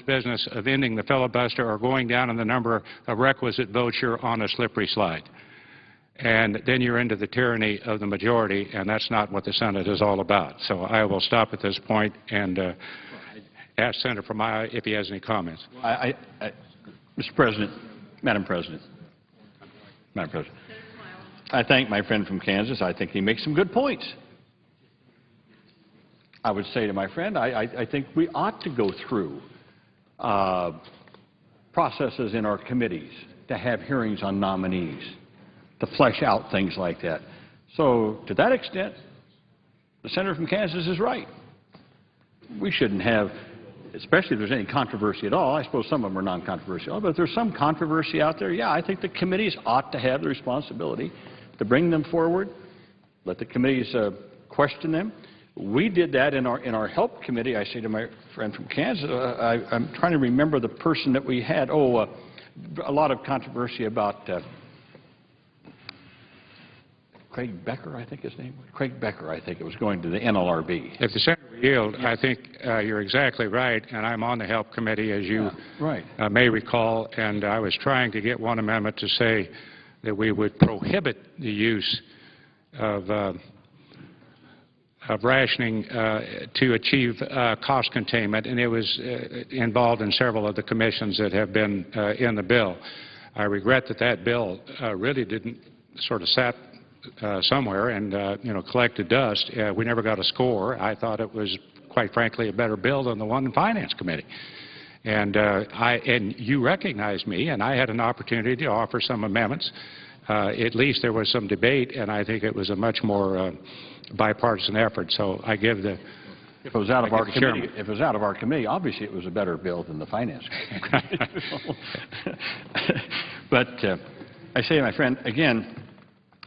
business of ending the filibuster or going down in the number of requisite votes, you're on a slippery slide. And then you're into the tyranny of the majority, and that's not what the Senate is all about. So I will stop at this point and ask Senator from Iowa if he has any comments. Mr. President, Madam President, I thank my friend from Kansas. I think he makes some good points. I would say to my friend, I think we ought to go through processes in our committees to have hearings on nominees, to flesh out things like that. So to that extent, the senator from Kansas is right. We shouldn't have, especially if there's any controversy at all. I suppose some of them are non-controversial, but if there's some controversy out there, yeah, I think the committees ought to have the responsibility to bring them forward, let the committees question them. We did that in our help committee. I say to my friend from Kansas, I'm trying to remember the person that we had. A lot of controversy about Craig Becker, I think his name was. Craig Becker, I think it was, going to the NLRB. If the Senator will yield, I think you're exactly right, and I'm on the help committee, as you may recall, and I was trying to get one amendment to say that we would prohibit the use of rationing to achieve cost containment, and it was involved in several of the commissions that have been in the bill. I regret that that bill really didn't sort of sat somewhere and collected dust. We never got a score. I thought it was, quite frankly, a better bill than the one in Finance Committee. And you recognized me, and I had an opportunity to offer some amendments. At least there was some debate, and I think it was a much more bipartisan effort. So I give the If it was out of our committee, if it was out of our committee, obviously it was a better bill than the Finance Committee. But I say to my friend again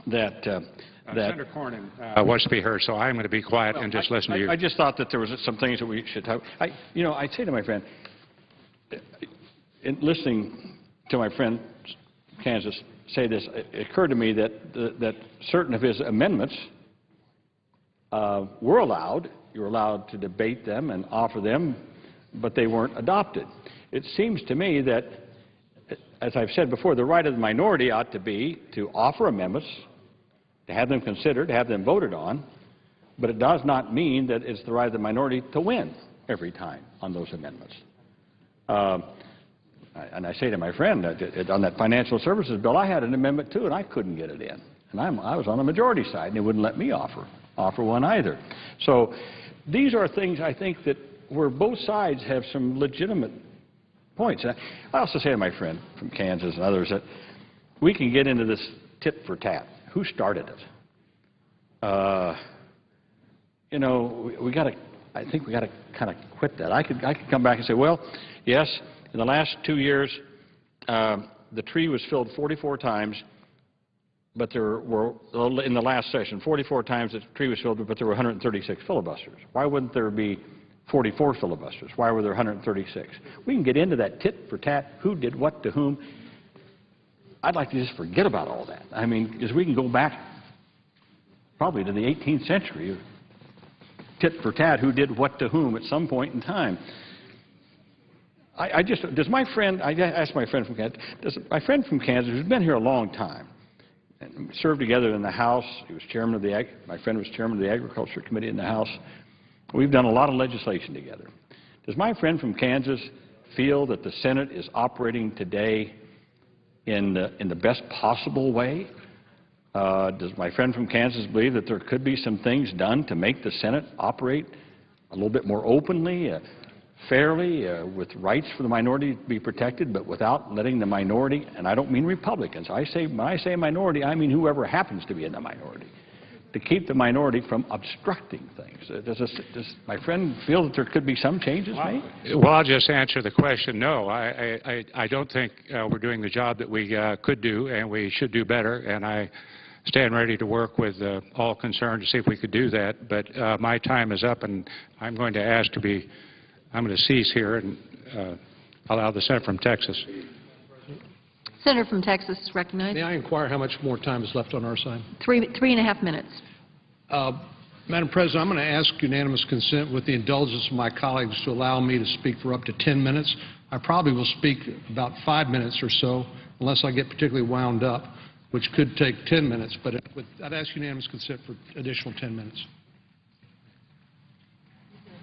that Senator Cornyn wants to be heard, so I'm going to be quiet and just listen to you. I just thought that there was some things that we should talk. I'd say to my friend, in listening to my friend Kansas say this, it occurred to me that certain of his amendments were allowed. You were allowed to debate them and offer them, but they weren't adopted. It seems to me that, as I've said before, the right of the minority ought to be to offer amendments, to have them considered, to have them voted on, but it does not mean that it's the right of the minority to win every time on those amendments. And I say to my friend, on that financial services bill, I had an amendment too, and I couldn't get it in. And I was on the majority side, and they wouldn't let me offer one either. So these are things, I think, that where both sides have some legitimate points. And I also say to my friend from Kansas and others that we can get into this tit for tat. Who started it? I think we got to kind of quit that. I could come back and say, well, yes, in the last 2 years, the tree was filled 44 times, but there were, in the last session, 44 times the tree was filled, but there were 136 filibusters. Why wouldn't there be 44 filibusters? Why were there 136? We can get into that tit for tat, who did what to whom. I'd like to just forget about all that. I mean, because we can go back probably to the 18th century, tit for tat, who did what to whom at some point in time. I asked my friend from Kansas, does my friend from Kansas, who's been here a long time, and served together in the House, he was chairman of my friend was chairman of the Agriculture Committee in the House. We've done a lot of legislation together. Does my friend from Kansas feel that the Senate is operating today in the best possible way? Does my friend from Kansas believe that there could be some things done to make the Senate operate a little bit more openly, fairly, with rights for the minority to be protected, but without letting the minority, and I don't mean Republicans, when I say minority, I mean whoever happens to be in the minority, to keep the minority from obstructing things? Does my friend feel that there could be some changes made? Well, I'll just answer the question, no. I don't think we're doing the job that we could do, and we should do better, and I stand ready to work with all concerned to see if we could do that. But my time is up, and I'm going to cease here and allow the Senator from Texas. Senator from Texas is recognized. May I inquire how much more time is left on our side? 3.5 minutes. Madam President, I'm going to ask unanimous consent with the indulgence of my colleagues to allow me to speak for up to 10 minutes. I probably will speak about 5 minutes or so, unless I get particularly wound up, which could take 10 minutes, but I'd ask unanimous consent for additional 10 minutes.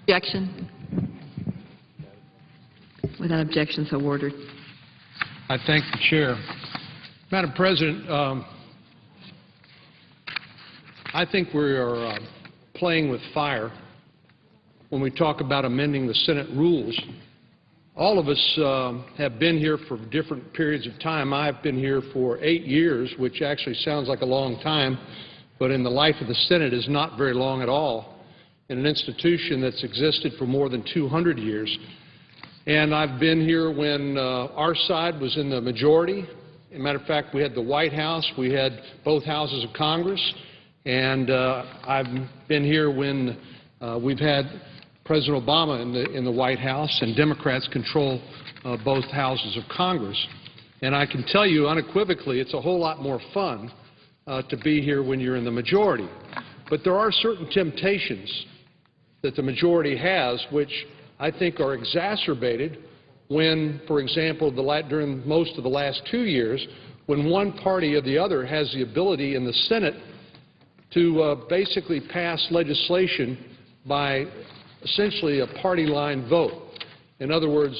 Objection? Without objection, so ordered. I thank the Chair. Madam President, I think we are playing with fire when we talk about amending the Senate rules. All of us have been here for different periods of time. I've been here for 8 years, which actually sounds like a long time, but in the life of the Senate is not very long at all, in an institution that's existed for more than 200 years. And I've been here when our side was in the majority. As a matter of fact, we had the White House, we had both houses of Congress, and I've been here when we've had President Obama in the White House, and Democrats control both houses of Congress. And I can tell you unequivocally it's a whole lot more fun to be here when you're in the majority. But there are certain temptations that the majority has which I think are exacerbated when, for example, during most of the last 2 years, when one party or the other has the ability in the Senate to basically pass legislation by essentially a party line vote. In other words,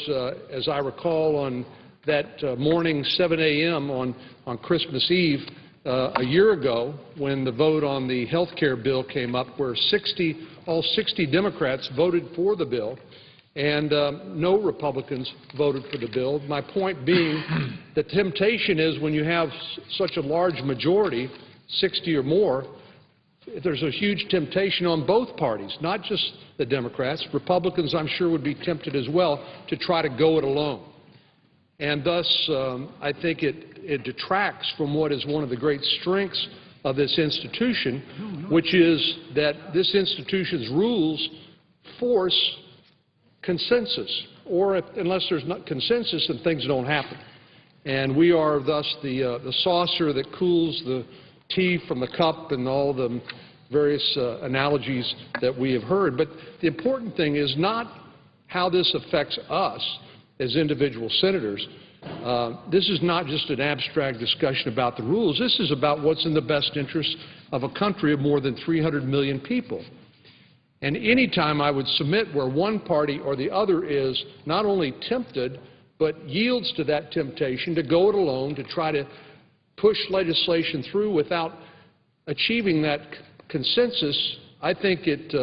as I recall, on that morning, 7 a.m. on Christmas Eve a year ago, when the vote on the health care bill came up, where all 60 Democrats voted for the bill, and no Republicans voted for the bill. My point being, the temptation is when you have such a large majority, 60 or more, there's a huge temptation on both parties, not just the Democrats. Republicans, I'm sure, would be tempted as well to try to go it alone. And thus, I think it detracts from what is one of the great strengths of this institution, which is that this institution's rules force consensus, or unless there's not consensus, then things don't happen. And we are thus the saucer that cools the tea from the cup and all the various analogies that we have heard. But the important thing is not how this affects us as individual senators. This is not just an abstract discussion about the rules. This is about what's in the best interest of a country of more than 300 million people. And any time I would submit where one party or the other is not only tempted, but yields to that temptation to go it alone, to try to push legislation through without achieving that consensus, I think it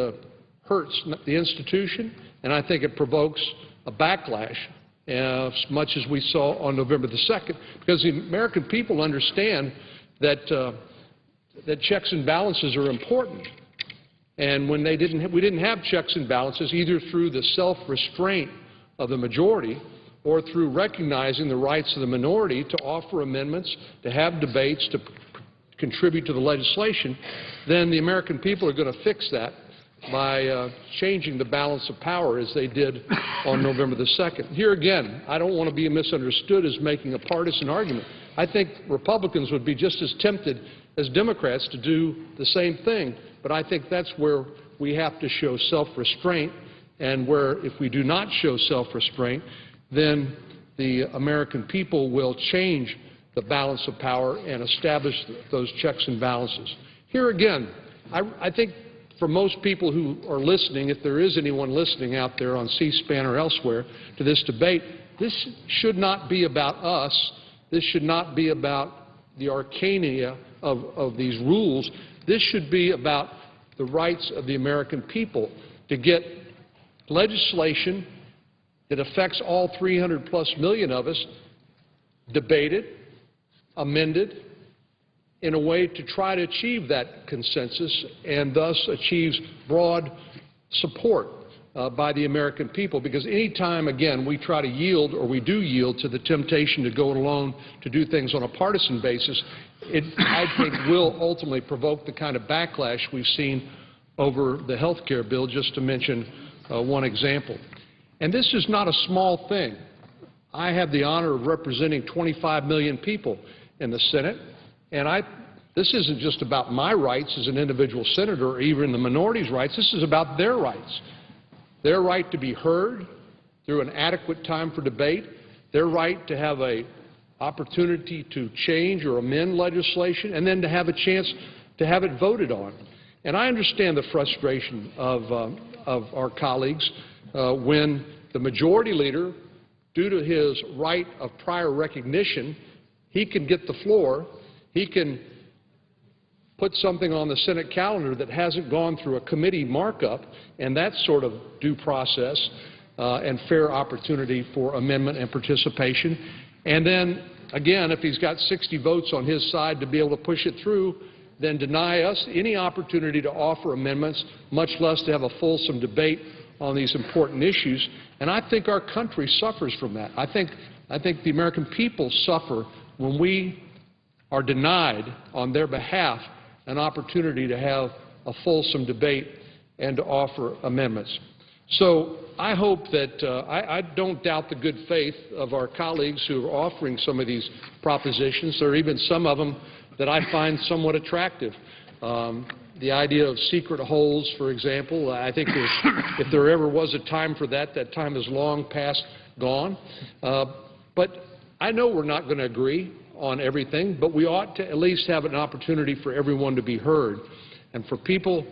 hurts the institution, and I think it provokes a backlash, as much as we saw on November the 2nd, because the American people understand that that checks and balances are important. And when we didn't have checks and balances, either through the self-restraint of the majority or through recognizing the rights of the minority to offer amendments, to have debates, to contribute to the legislation, then the American people are going to fix that by changing the balance of power as they did on November the 2nd. Here again, I don't want to be misunderstood as making a partisan argument. I think Republicans would be just as tempted as Democrats to do the same thing, but I think that's where we have to show self-restraint, and where if we do not show self-restraint, then the American people will change the balance of power and establish those checks and balances. Here again, I think for most people who are listening, if there is anyone listening out there on C-SPAN or elsewhere to this debate, this should not be about us. This should not be about the arcana of these rules. This should be about the rights of the American people to get legislation that affects all 300+ million of us debated, amended, in a way to try to achieve that consensus and thus achieves broad support by the American people. Because any time, again, we try to yield, or we do yield, to the temptation to go it alone, to do things on a partisan basis, it, I think, will ultimately provoke the kind of backlash we've seen over the health care bill, just to mention one example. And this is not a small thing. I have the honor of representing 25 million people in the Senate, and I This isn't just about my rights as an individual senator or even the minority's rights. This is about their rights. Their right to be heard through an adequate time for debate, their right to have an opportunity to change or amend legislation, and then to have a chance to have it voted on. And I understand the frustration of our colleagues when the majority leader, due to his right of prior recognition, he can get the floor, he can put something on the Senate calendar that hasn't gone through a committee markup, and that sort of due process and fair opportunity for amendment and participation. And then, again, if he's got 60 votes on his side to be able to push it through, then deny us any opportunity to offer amendments, much less to have a fulsome debate on these important issues. And I think our country suffers from that. I think the American people suffer when we are denied on their behalf an opportunity to have a fulsome debate and to offer amendments. So I hope that I don't doubt the good faith of our colleagues who are offering some of these propositions. There are even some of them that I find somewhat attractive. The idea of secret holds, for example, I think if there ever was a time for that, that time is long past gone. But I know we're not going to agree on everything, but we ought to at least have an opportunity for everyone to be heard, and for people,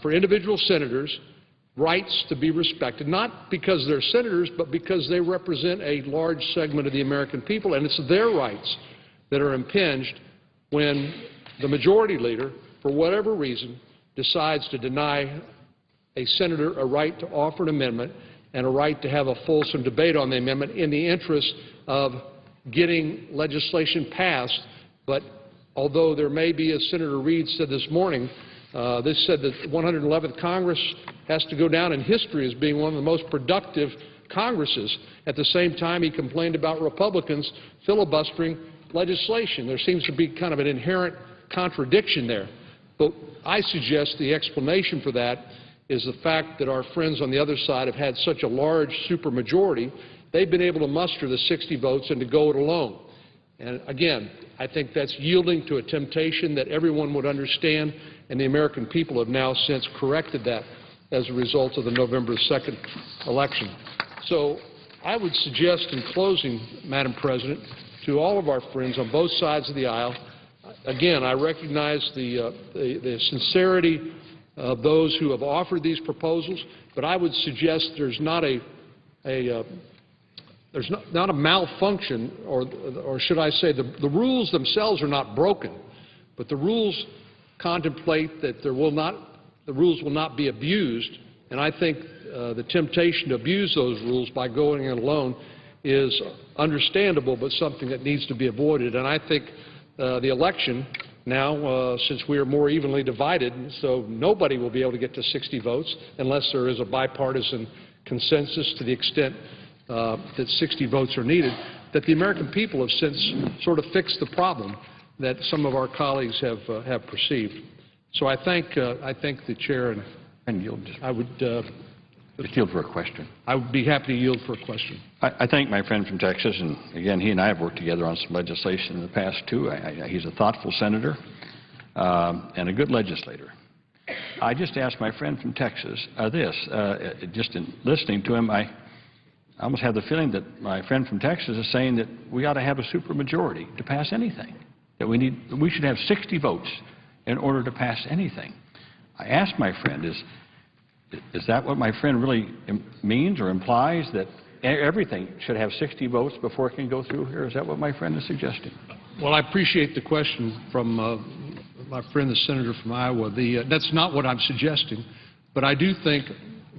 for individual senators, rights to be respected, not because they're senators, but because they represent a large segment of the American people, and it's their rights that are impinged when the majority leader, for whatever reason, decides to deny a senator a right to offer an amendment and a right to have a fulsome debate on the amendment in the interest of getting legislation passed. But although there may be, as Senator Reid said this morning, this said that 111th Congress has to go down in history as being one of the most productive Congresses. At the same time, he complained about Republicans filibustering legislation. There seems to be kind of an inherent contradiction there. But I suggest the explanation for that is the fact that our friends on the other side have had such a large supermajority, they've been able to muster the 60 votes and to go it alone. And again, I think that's yielding to a temptation that everyone would understand, and the American people have now since corrected that as a result of the November 2nd election. So I would suggest in closing, Madam President, to all of our friends on both sides of the aisle, again, I recognize the sincerity of those who have offered these proposals, but I would suggest there's not a malfunction, or should I say the rules themselves are not broken, but the rules contemplate that the rules will not be abused, and I think the temptation to abuse those rules by going it alone is understandable, but something that needs to be avoided. And I think the election now, since we are more evenly divided, so nobody will be able to get to 60 votes unless there is a bipartisan consensus to the extent that 60 votes are needed, that the American people have since sort of fixed the problem that some of our colleagues have perceived. So I thank the chair, and I would just yield for a question. I would be happy to yield for a question. I thank my friend from Texas, and again, he and I have worked together on some legislation in the past too. He's a thoughtful senator and a good legislator. I just asked my friend from Texas just in listening to him, I almost have the feeling that my friend from Texas is saying that we ought to have a supermajority to pass anything, that we should have 60 votes in order to pass anything. I asked my friend, is that what my friend really means or implies, that everything should have 60 votes before it can go through here? Is that what my friend is suggesting? Well, I appreciate the question from my friend, the senator from Iowa. That's not what I'm suggesting, but I do think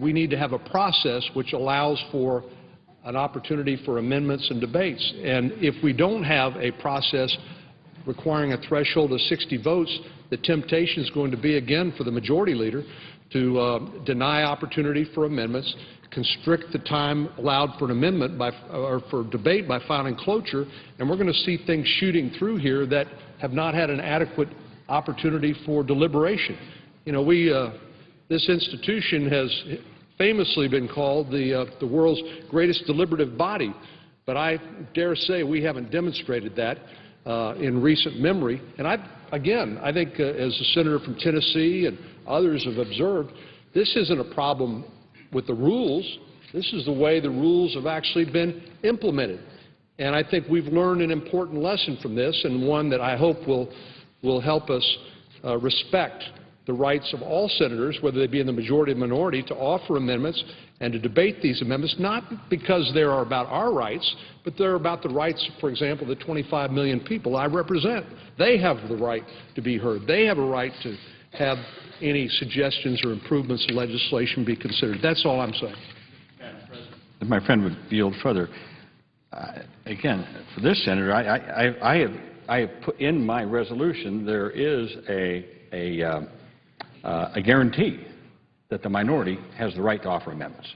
we need to have a process which allows for an opportunity for amendments and debates. And if we don't have a process requiring a threshold of 60 votes, the temptation is going to be, again, for the majority leader to deny opportunity for amendments, constrict the time allowed for an amendment or for debate by filing cloture, and we're going to see things shooting through here that have not had an adequate opportunity for deliberation. You know, this institution has famously been called the world's greatest deliberative body, but I dare say we haven't demonstrated that. in recent memory. And I think as the senator from Tennessee and others have observed, this isn't a problem with the rules. This is the way the rules have actually been implemented. And I think we've learned an important lesson from this, and one that I hope will help us respect the rights of all senators, whether they be in the majority or minority, to offer amendments and to debate these amendments, not because they are about our rights, but they're about the rights, for example, the 25 million people I represent. They have the right to be heard. They have a right to have any suggestions or improvements in legislation be considered. That's all I'm saying. If my friend would yield further, again, for this senator, I have put in my resolution there is a guarantee that the minority has the right to offer amendments.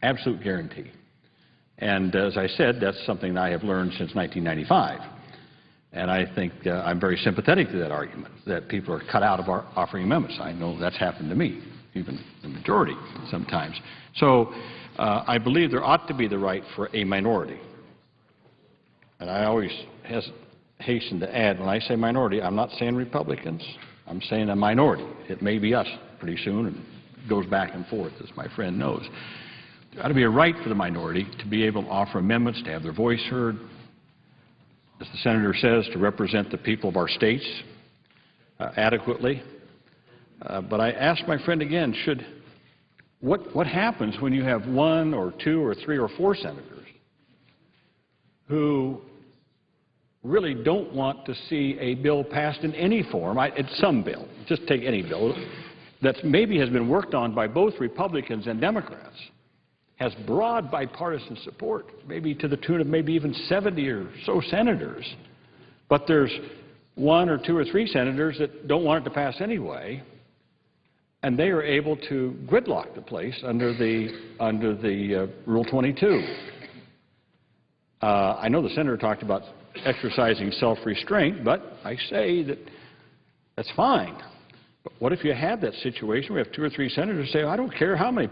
Absolute guarantee. And as I said, that's something I have learned since 1995. And I think I'm very sympathetic to that argument, that people are cut out of offering amendments. I know that's happened to me, even the majority sometimes. So I believe there ought to be the right for a minority. And I always hasten to add, when I say minority, I'm not saying Republicans. I'm saying a minority. It may be us pretty soon, and it goes back and forth, as my friend knows. There ought to be a right for the minority to be able to offer amendments, to have their voice heard, as the senator says, to represent the people of our states adequately. But I ask my friend again, what happens when you have 1 or 2 or 3 or 4 senators who really don't want to see a bill passed in any form, it's some bill, just take any bill, that maybe has been worked on by both Republicans and Democrats, has broad bipartisan support, maybe to the tune of maybe even 70 or so senators, but there's 1 or 2 or 3 senators that don't want it to pass anyway, and they are able to gridlock the place under the Rule 22. I know the senator talked about exercising self-restraint, but I say that that's fine. But what if you have that situation? We have 2 or 3 senators say, I don't care how many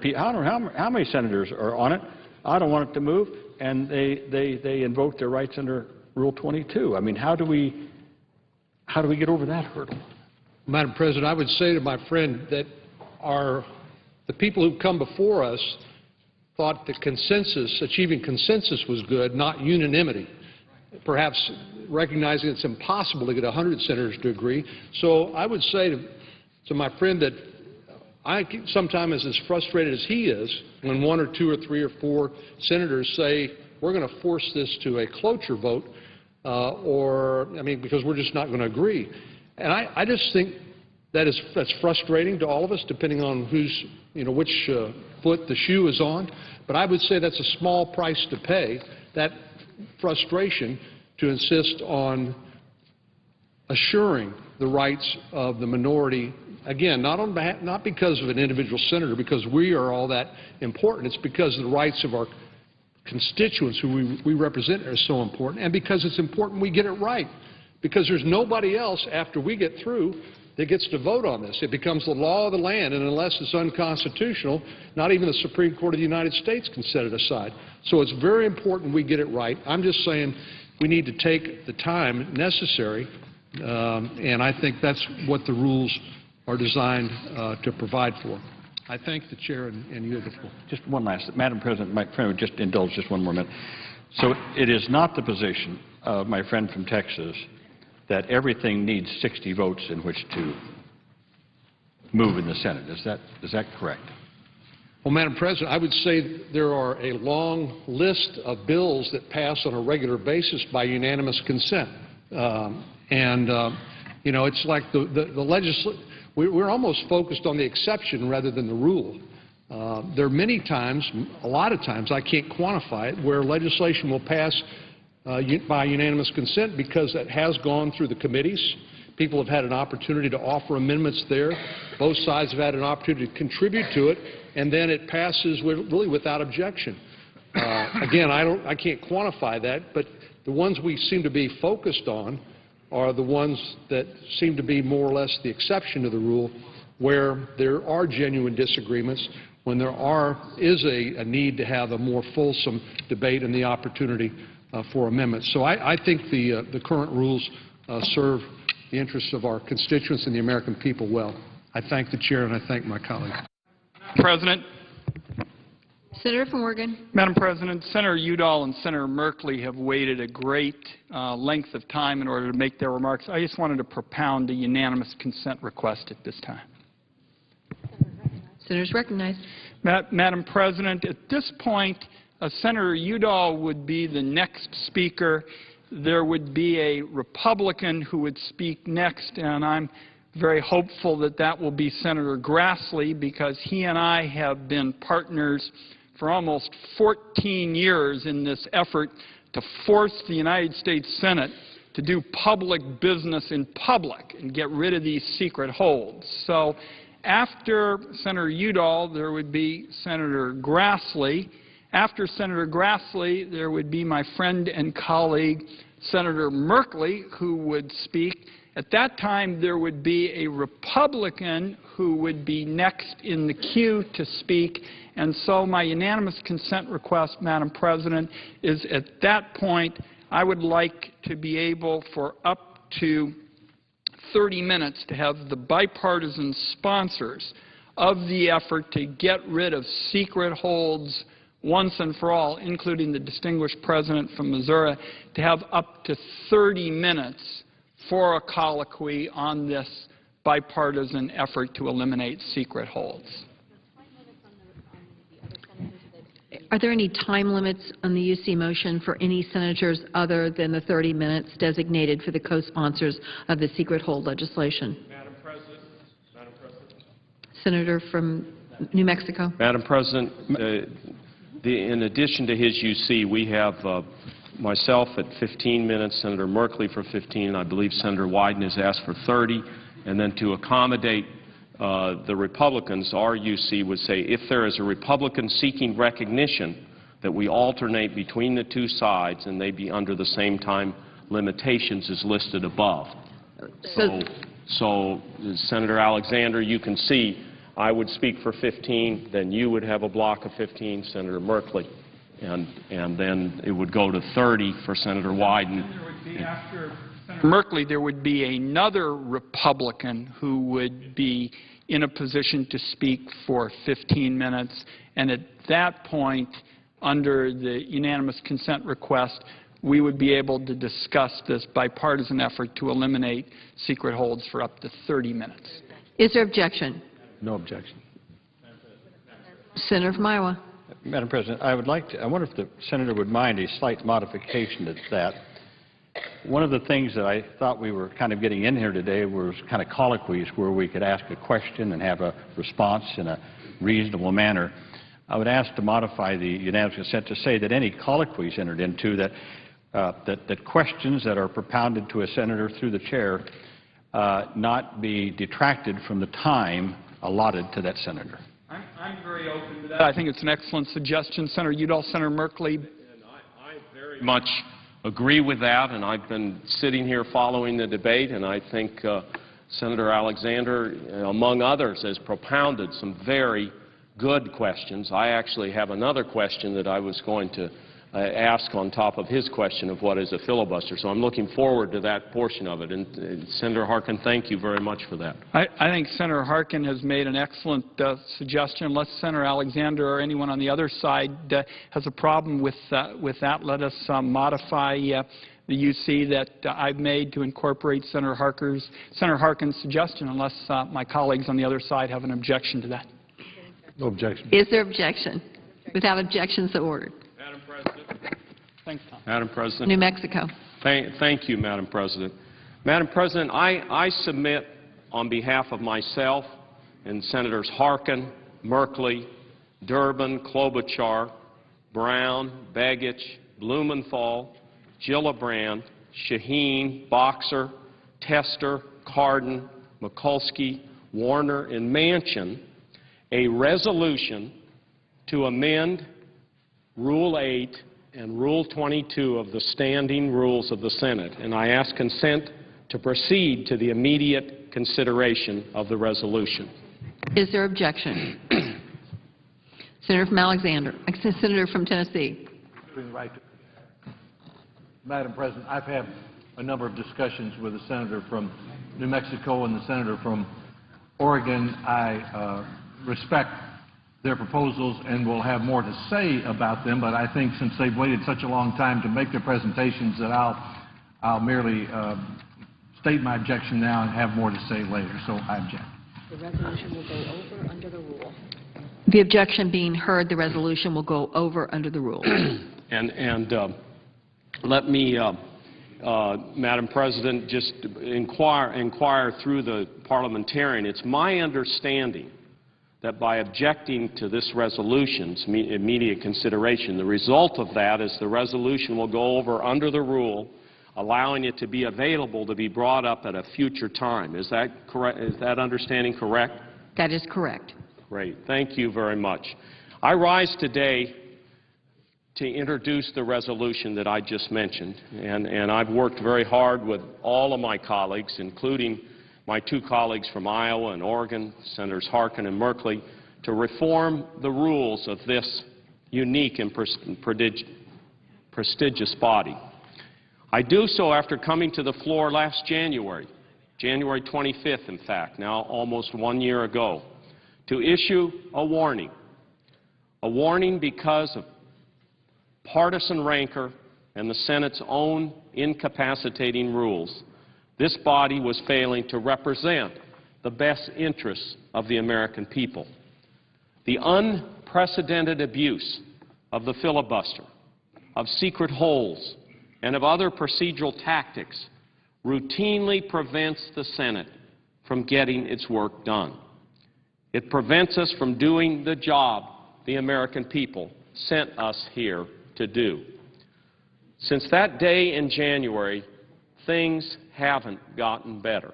senators are on it, I don't want it to move, and they invoke their rights under Rule 22. I mean, how do we get over that hurdle? Madam President, I would say to my friend that the people who come before us thought that achieving consensus was good, not unanimity. Perhaps recognizing it's impossible to get 100 senators to agree. So I would say to my friend that I sometimes as frustrated as he is when 1 or 2 or 3 or 4 senators say we're going to force this to a cloture vote, because we're just not going to agree. And I just think that's frustrating to all of us, depending on which foot the shoe is on. But I would say that's a small price to pay, that frustration, to insist on assuring the rights of the minority. Again, not because of an individual senator, because we are all that important. It's because the rights of our constituents who we represent are so important, and because it's important we get it right. Because there's nobody else after we get through that gets to vote on this. It becomes the law of the land, and unless it's unconstitutional, not even the Supreme Court of the United States can set it aside. So it's very important we get it right. I'm just saying we need to take the time necessary, and I think that's what the rules are designed to provide for. I thank the Chair and you have the floor. Just one last. Madam President, my friend would just indulge just one more minute. So it is not the position of my friend from Texas that everything needs 60 votes in which to move in the Senate. Is that correct? Well, Madam President, I would say there are a long list of bills that pass on a regular basis by unanimous consent. It's like we're almost focused on the exception rather than the rule. There are many times, a lot of times, I can't quantify it, where legislation will pass by unanimous consent because it has gone through the committees. People have had an opportunity to offer amendments there. Both sides have had an opportunity to contribute to it, and then it passes really without objection. Again, I can't quantify that, but the ones we seem to be focused on are the ones that seem to be more or less the exception to the rule, where there are genuine disagreements, when there is a need to have a more fulsome debate and the opportunity for amendments. So I think the current rules serve the interests of our constituents and the American people well. I thank the chair and I thank my colleagues. President, Senator from Oregon. Madam President, Senator Udall and Senator Merkley have waited a great length of time in order to make their remarks. I just wanted to propound a unanimous consent request at this time. Senators recognized. Madam President, at this point, Senator Udall would be the next speaker. There would be a Republican who would speak next, and I'm very hopeful that that will be Senator Grassley, because he and I have been partners for almost 14 years in this effort to force the United States Senate to do public business in public and get rid of these secret holds. So after Senator Udall, there would be Senator Grassley. After Senator Grassley, there would be my friend and colleague, Senator Merkley, who would speak. At that time, there would be a Republican who would be next in the queue to speak. And so my unanimous consent request, Madam President, is at that point, I would like to be able for up to 30 minutes to have the bipartisan sponsors of the effort to get rid of secret holds once and for all, including the distinguished president from Missouri, to have up to 30 minutes for a colloquy on this bipartisan effort to eliminate secret holds. Are there any time limits on the UC motion for any senators other than the 30 minutes designated for the co-sponsors of the secret hold legislation? Madam President. Senator from New Mexico. Madam President, in addition to his UC, we have myself at 15 minutes, Senator Merkley for 15, and I believe Senator Wyden has asked for 30. And then to accommodate the Republicans, our UC would say if there is a Republican seeking recognition, that we alternate between the two sides and they be under the same time limitations as listed above. So Senator Alexander, you can see I would speak for 15, then you would have a block of 15, Senator Merkley, and then it would go to 30 for Senator Wyden. After Senator Merkley, there would be another Republican who would be in a position to speak for 15 minutes, and at that point, under the unanimous consent request, we would be able to discuss this bipartisan effort to eliminate secret holds for up to 30 minutes. Is there objection? No objection. Senator from Iowa. Madam President, I wonder if the senator would mind a slight modification to that. One of the things that I thought we were kind of getting in here today was kind of colloquies where we could ask a question and have a response in a reasonable manner. I would ask to modify the unanimous consent to say that any colloquies entered into, that questions that are propounded to a senator through the chair not be detracted from the time allotted to that senator. I'm very open to that. I think it's an excellent suggestion. Senator Udall, Senator Merkley. And I very much agree with that, and I've been sitting here following the debate, and I think Senator Alexander, among others, has propounded some very good questions. I actually have another question that I was going to ask on top of his question of what is a filibuster. So I'm looking forward to that portion of it. And Senator Harkin, thank you very much for that. I think Senator Harkin has made an excellent suggestion. Unless Senator Alexander or anyone on the other side has a problem with that, let us modify the UC that I've made to incorporate Senator Harkin's suggestion, unless my colleagues on the other side have an objection to that. No objection. Is there objection? Without objection, so ordered. Madam President. Thanks, Tom. Madam President. New Mexico. Thank you, Madam President. Madam President, I submit on behalf of myself and Senators Harkin, Merkley, Durbin, Klobuchar, Brown, Begich, Blumenthal, Gillibrand, Shaheen, Boxer, Tester, Cardin, Mikulski, Warner, and Manchin a resolution to amend Rule 8 and Rule 22 of the Standing Rules of the Senate, and I ask consent to proceed to the immediate consideration of the resolution. Is there objection? Senator from Alexander. Senator from Tennessee. Madam President, I've had a number of discussions with the senator from New Mexico and the senator from Oregon. I respect their proposals and will have more to say about them, but I think since they've waited such a long time to make their presentations that I'll merely state my objection now and have more to say later. So I object. The resolution will go over under the rule. The objection being heard, the resolution will go over under the rule. And let me, Madam President, just inquire through the parliamentarian. It's my understanding that by objecting to this resolution's immediate consideration, the result of that is the resolution will go over under the rule, allowing it to be available to be brought up at a future time. Is that correct? Is that understanding correct? That is correct. Great. Thank you very much. I rise today to introduce the resolution that I just mentioned, and I've worked very hard with all of my colleagues, including my two colleagues from Iowa and Oregon, Senators Harkin and Merkley, to reform the rules of this unique and prestigious body. I do so after coming to the floor last January 25th, in fact, now almost 1 year ago, to issue a warning because of partisan rancor and the Senate's own incapacitating rules. This body was failing to represent the best interests of the American people. The unprecedented abuse of the filibuster, of secret holds, and of other procedural tactics routinely prevents the Senate from getting its work done. It prevents us from doing the job the American people sent us here to do. Since that day in January, things haven't gotten better.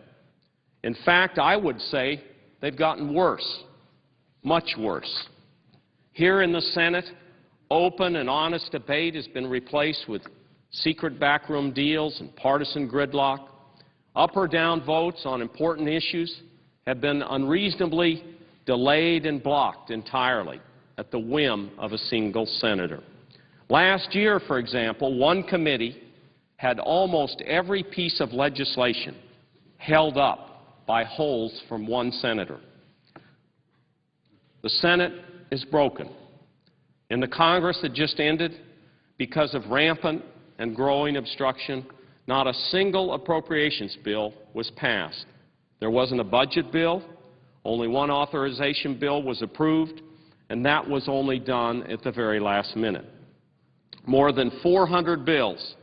In fact, I would say they've gotten worse, much worse. Here in the Senate, open and honest debate has been replaced with secret backroom deals and partisan gridlock. Up or down votes on important issues have been unreasonably delayed and blocked entirely at the whim of a single senator. Last year, for example, one committee had almost every piece of legislation held up by holds from one senator. The Senate is broken. In the Congress that just ended, because of rampant and growing obstruction, not a single appropriations bill was passed. There wasn't a budget bill. Only one authorization bill was approved, and that was only done at the very last minute. More than 400 bills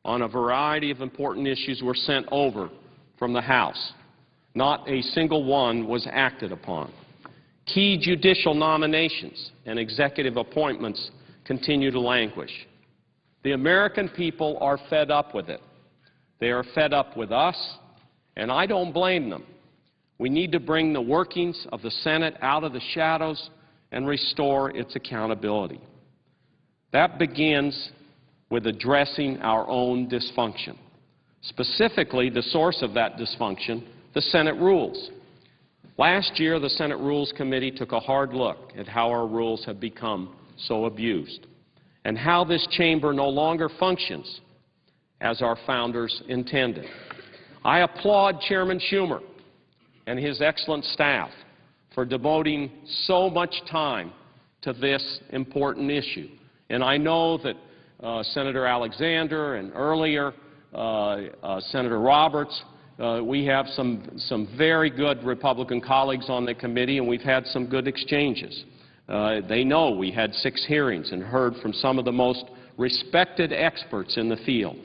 on a variety of important issues were sent over from the House. Not a single one was acted upon. Key judicial nominations and executive appointments continue to languish. The American people are fed up with it. They are fed up with us, and I don't blame them. We need to bring the workings of the Senate out of the shadows and restore its accountability. That begins with addressing our own dysfunction. Specifically, the source of that dysfunction, the Senate rules. Last year, the Senate Rules Committee took a hard look at how our rules have become so abused and how this chamber no longer functions as our founders intended. I applaud Chairman Schumer and his excellent staff for devoting so much time to this important issue. And I know that Senator Alexander and earlier Senator Roberts, we have some very good Republican colleagues on the committee, and we've had some good exchanges. They know we had 6 hearings and heard from some of the most respected experts in the field.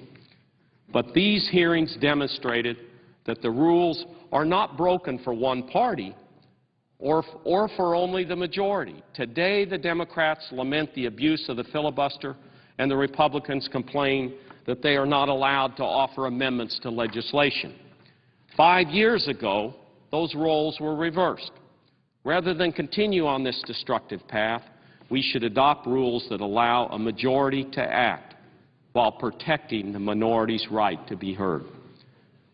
But these hearings demonstrated that the rules are not broken for one party or for only the majority. Today, the Democrats lament the abuse of the filibuster, and the Republicans complain that they are not allowed to offer amendments to legislation. 5 years ago, those roles were reversed. Rather than continue on this destructive path, we should adopt rules that allow a majority to act while protecting the minority's right to be heard.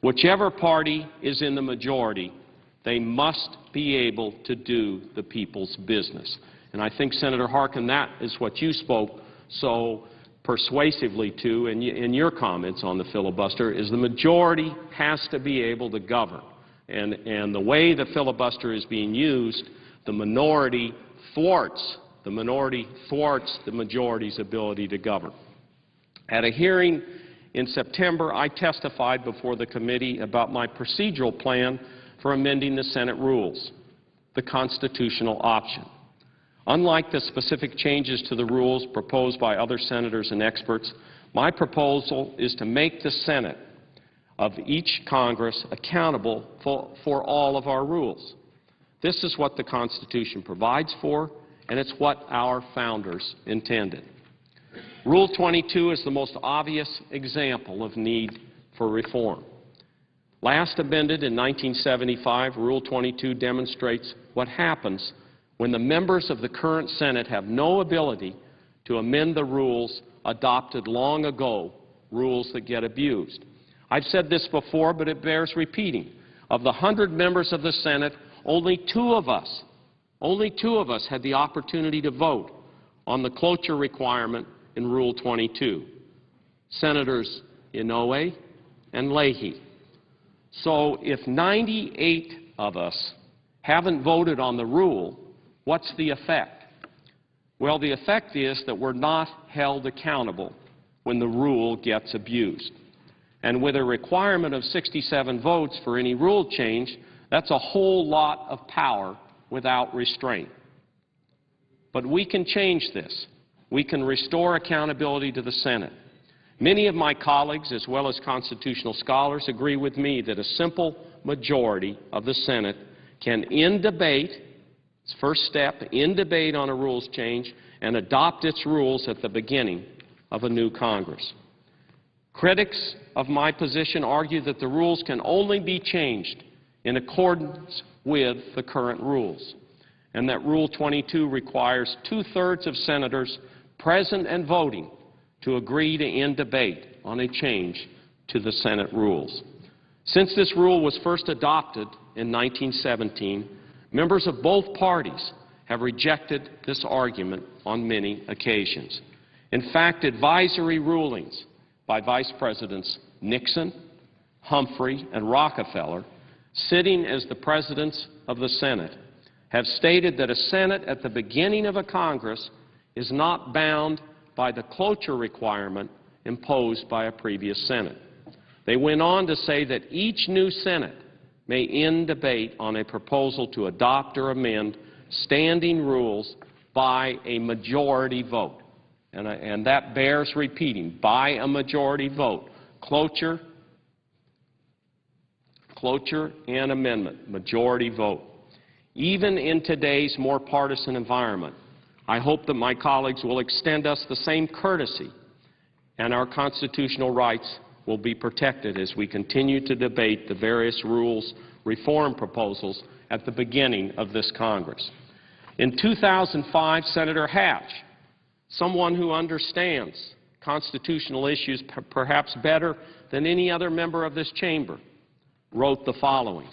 Whichever party is in the majority, they must be able to do the people's business. And I think, Senator Harkin, that is what you spoke so persuasively to in your comments on the filibuster is the majority has to be able to govern. And the way the filibuster is being used, the minority thwarts the majority's ability to govern. At a hearing in September, I testified before the committee about my procedural plan for amending the Senate rules, the constitutional option. Unlike the specific changes to the rules proposed by other senators and experts, my proposal is to make the Senate of each Congress accountable for all of our rules. This is what the Constitution provides for, and it's what our founders intended. Rule 22 is the most obvious example of need for reform. Last amended in 1975, Rule 22 demonstrates what happens when the members of the current Senate have no ability to amend the rules adopted long ago, rules that get abused. I've said this before, but it bears repeating. Of the 100 members of the Senate, only two of us had the opportunity to vote on the cloture requirement in Rule 22, Senators Inouye and Leahy. So if 98 of us haven't voted on the rule, what's the effect? Well, the effect is that we're not held accountable when the rule gets abused. And with a requirement of 67 votes for any rule change, that's a whole lot of power without restraint. But we can change this. We can restore accountability to the Senate. Many of my colleagues, as well as constitutional scholars, agree with me that a simple majority of the Senate can end debate, its first step, end debate on a rules change, and adopt its rules at the beginning of a new Congress. Critics of my position argue that the rules can only be changed in accordance with the current rules, and that Rule 22 requires 2/3 of senators present and voting to agree to end debate on a change to the Senate rules. Since this rule was first adopted in 1917, members of both parties have rejected this argument on many occasions. In fact, advisory rulings by Vice Presidents Nixon, Humphrey, and Rockefeller, sitting as the presidents of the Senate, have stated that a Senate at the beginning of a Congress is not bound by the cloture requirement imposed by a previous Senate. They went on to say that each new Senate may end debate on a proposal to adopt or amend standing rules by a majority vote. And that bears repeating, by a majority vote. Cloture and amendment, majority vote. Even in today's more partisan environment, I hope that my colleagues will extend us the same courtesy, and our constitutional rights will be protected as we continue to debate the various rules reform proposals at the beginning of this Congress. In 2005, Senator Hatch, someone who understands constitutional issues perhaps better than any other member of this chamber, wrote the following,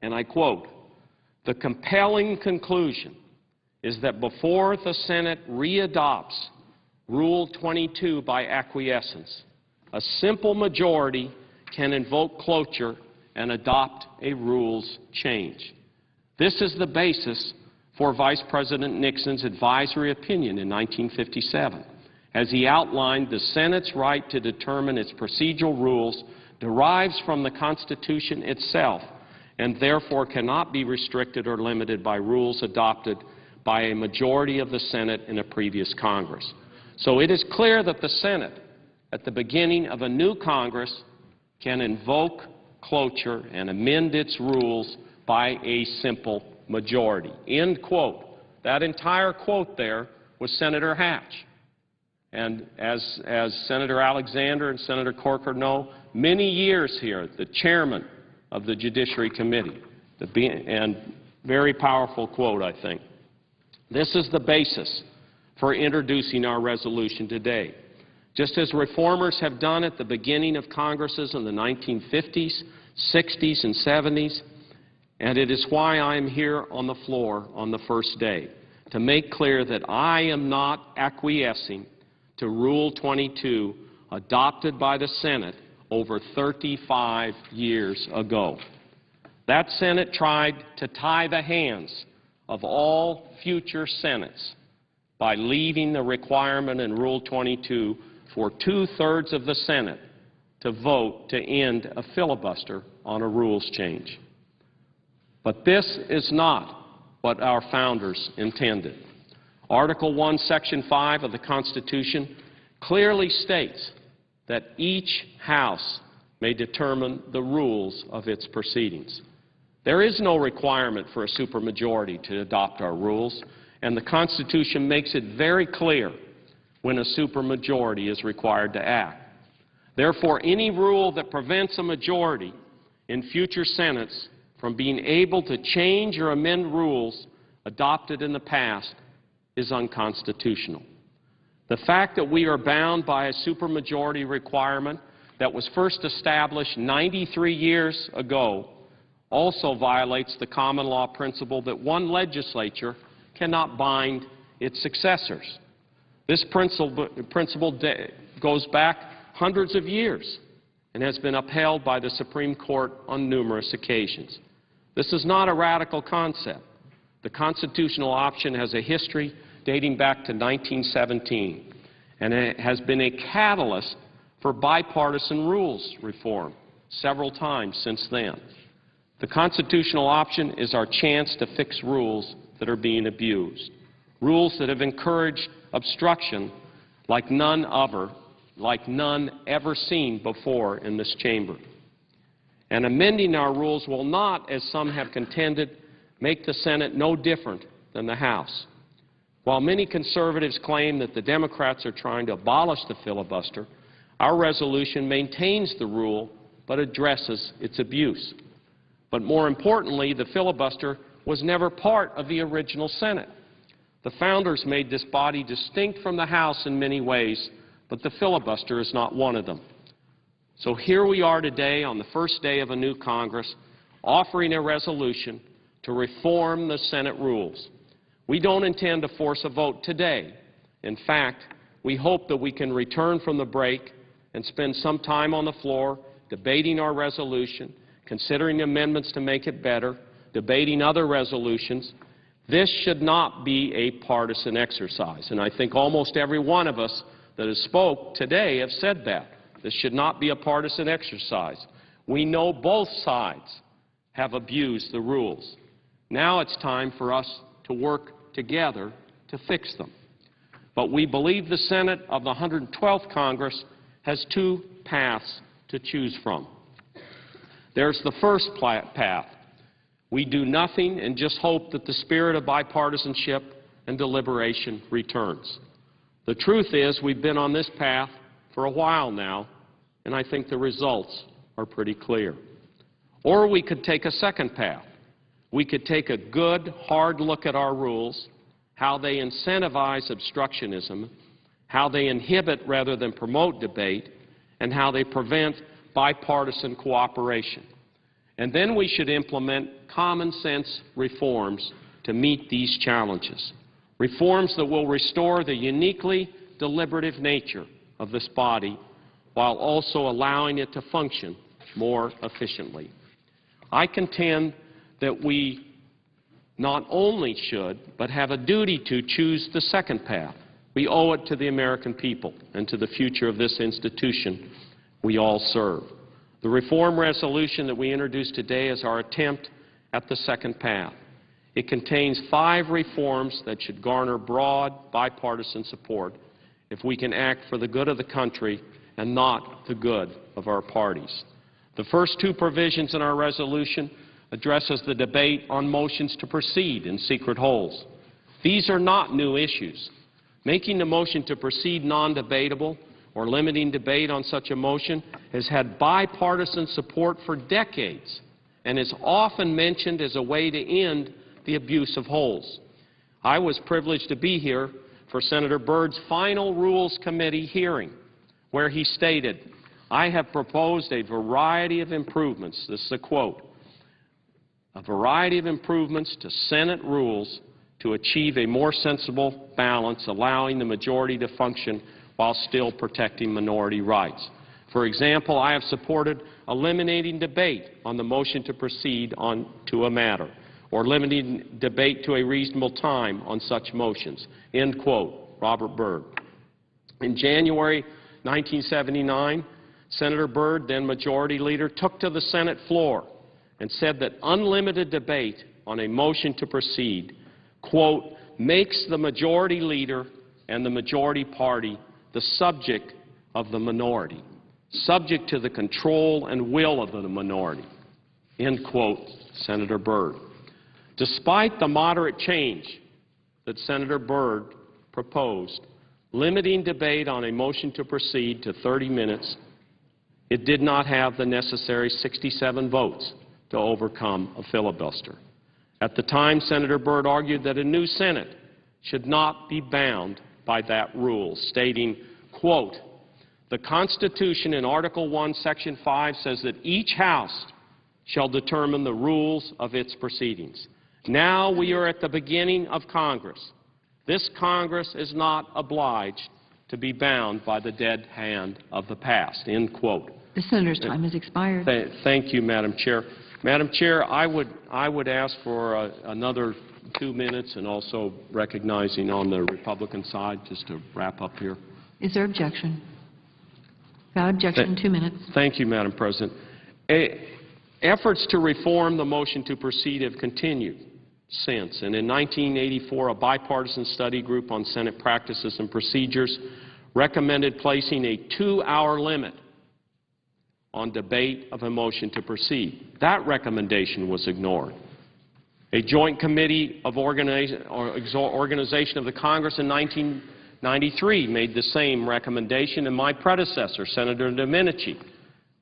and I quote, "The compelling conclusion is that before the Senate readopts Rule 22 by acquiescence, a simple majority can invoke cloture and adopt a rules change." This is the basis for Vice President Nixon's advisory opinion in 1957, as he outlined the Senate's right to determine its procedural rules derives from the Constitution itself and therefore cannot be restricted or limited by rules adopted by a majority of the Senate in a previous Congress. So it is clear that the Senate, at the beginning of a new Congress, can invoke cloture and amend its rules by a simple majority. End quote. That entire quote there was Senator Hatch. And as Senator Alexander and Senator Corker know, many years here, the chairman of the Judiciary Committee, and very powerful quote, I think. This is the basis for introducing our resolution today. Just as reformers have done at the beginning of Congresses in the 1950s, 60s, and 70s, and it is why I am here on the floor on the first day, to make clear that I am not acquiescing to Rule 22 adopted by the Senate over 35 years ago. That Senate tried to tie the hands of all future Senates by leaving the requirement in Rule 22 for 2/3 of the Senate to vote to end a filibuster on a rules change. But this is not what our founders intended. Article 1, Section 5 of the Constitution clearly states that each House may determine the rules of its proceedings. There is no requirement for a supermajority to adopt our rules, and the Constitution makes it very clear when a supermajority is required to act. Therefore, any rule that prevents a majority in future Senates from being able to change or amend rules adopted in the past is unconstitutional. The fact that we are bound by a supermajority requirement that was first established 93 years ago also violates the common law principle that one legislature cannot bind its successors. This principle goes back hundreds of years and has been upheld by the Supreme Court on numerous occasions. This is not a radical concept. The constitutional option has a history dating back to 1917, and it has been a catalyst for bipartisan rules reform several times since then. The constitutional option is our chance to fix rules that are being abused, rules that have encouraged obstruction like none ever seen before in this chamber. And amending our rules will not, as some have contended, make the Senate no different than the House. While many conservatives claim that the Democrats are trying to abolish the filibuster, our resolution maintains the rule but addresses its abuse. But more importantly, the filibuster was never part of the original Senate. The founders made this body distinct from the House in many ways, but the filibuster is not one of them. So here we are today on the first day of a new Congress, offering a resolution to reform the Senate rules. We don't intend to force a vote today. In fact, we hope that we can return from the break and spend some time on the floor debating our resolution, considering amendments to make it better, debating other resolutions. This should not be a partisan exercise, and I think almost every one of us that has spoke today have said that. This should not be a partisan exercise. We know both sides have abused the rules. Now it's time for us to work together to fix them. But we believe the Senate of the 112th Congress has two paths to choose from. There's the first path. We do nothing and just hope that the spirit of bipartisanship and deliberation returns. The truth is we've been on this path for a while now, and I think the results are pretty clear. Or we could take a second path. We could take a good, hard look at our rules, how they incentivize obstructionism, how they inhibit rather than promote debate, and how they prevent bipartisan cooperation. And then we should implement common sense reforms to meet these challenges. Reforms that will restore the uniquely deliberative nature of this body while also allowing it to function more efficiently. I contend that we not only should, but have a duty to choose the second path. We owe it to the American people and to the future of this institution we all serve. The reform resolution that we introduced today is our attempt at the second path. It contains 5 reforms that should garner broad bipartisan support if we can act for the good of the country and not the good of our parties. The first 2 provisions in our resolution addresses the debate on motions to proceed in secret holds. These are not new issues. Making the motion to proceed non-debatable or limiting debate on such a motion has had bipartisan support for decades and is often mentioned as a way to end the abuse of holds. I was privileged to be here for Senator Byrd's final Rules Committee hearing, where he stated, "I have proposed a variety of improvements," this is a quote, "a variety of improvements to Senate rules to achieve a more sensible balance, allowing the majority to function while still protecting minority rights. For example, I have supported eliminating debate on the motion to proceed on to a matter, or limiting debate to a reasonable time on such motions." End quote. Robert Byrd. In January 1979, Senator Byrd, then Majority Leader, took to the Senate floor and said that unlimited debate on a motion to proceed, quote, "makes the Majority Leader and the majority party the subject of the minority, subject to the control and will of the minority," end quote, Senator Byrd. Despite the moderate change that Senator Byrd proposed, limiting debate on a motion to proceed to 30 minutes, it did not have the necessary 67 votes to overcome a filibuster. At the time, Senator Byrd argued that a new Senate should not be bound by that rule, stating, quote, "The Constitution in Article 1, Section 5 says that each House shall determine the rules of its proceedings. Now we are at the beginning of Congress. This Congress is not obliged to be bound by the dead hand of the past," end quote. The senator's time has expired. Thank you, Madam Chair. Madam Chair, I would ask for another 2 minutes, and also recognizing on the Republican side, just to wrap up here. Is there objection? Without objection, 2 minutes. Thank you, Madam President. Efforts to reform the motion to proceed have continued since, and in 1984, a bipartisan study group on Senate practices and procedures recommended placing a 2-hour limit on debate of a motion to proceed. That recommendation was ignored. A joint committee of organization of the Congress in 1993 made the same recommendation, and my predecessor, Senator Domenici,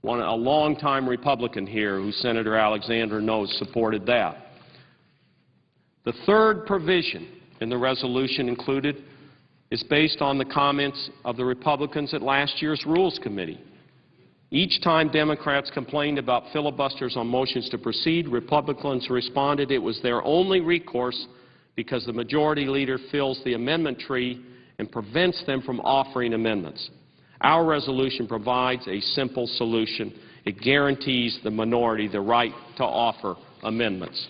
a longtime Republican here who Senator Alexander knows, supported that. The third provision in the resolution included is based on the comments of the Republicans at last year's Rules Committee. Each time Democrats complained about filibusters on motions to proceed, Republicans responded it was their only recourse because the Majority Leader fills the amendment tree and prevents them from offering amendments. Our resolution provides a simple solution. It guarantees the minority the right to offer amendments.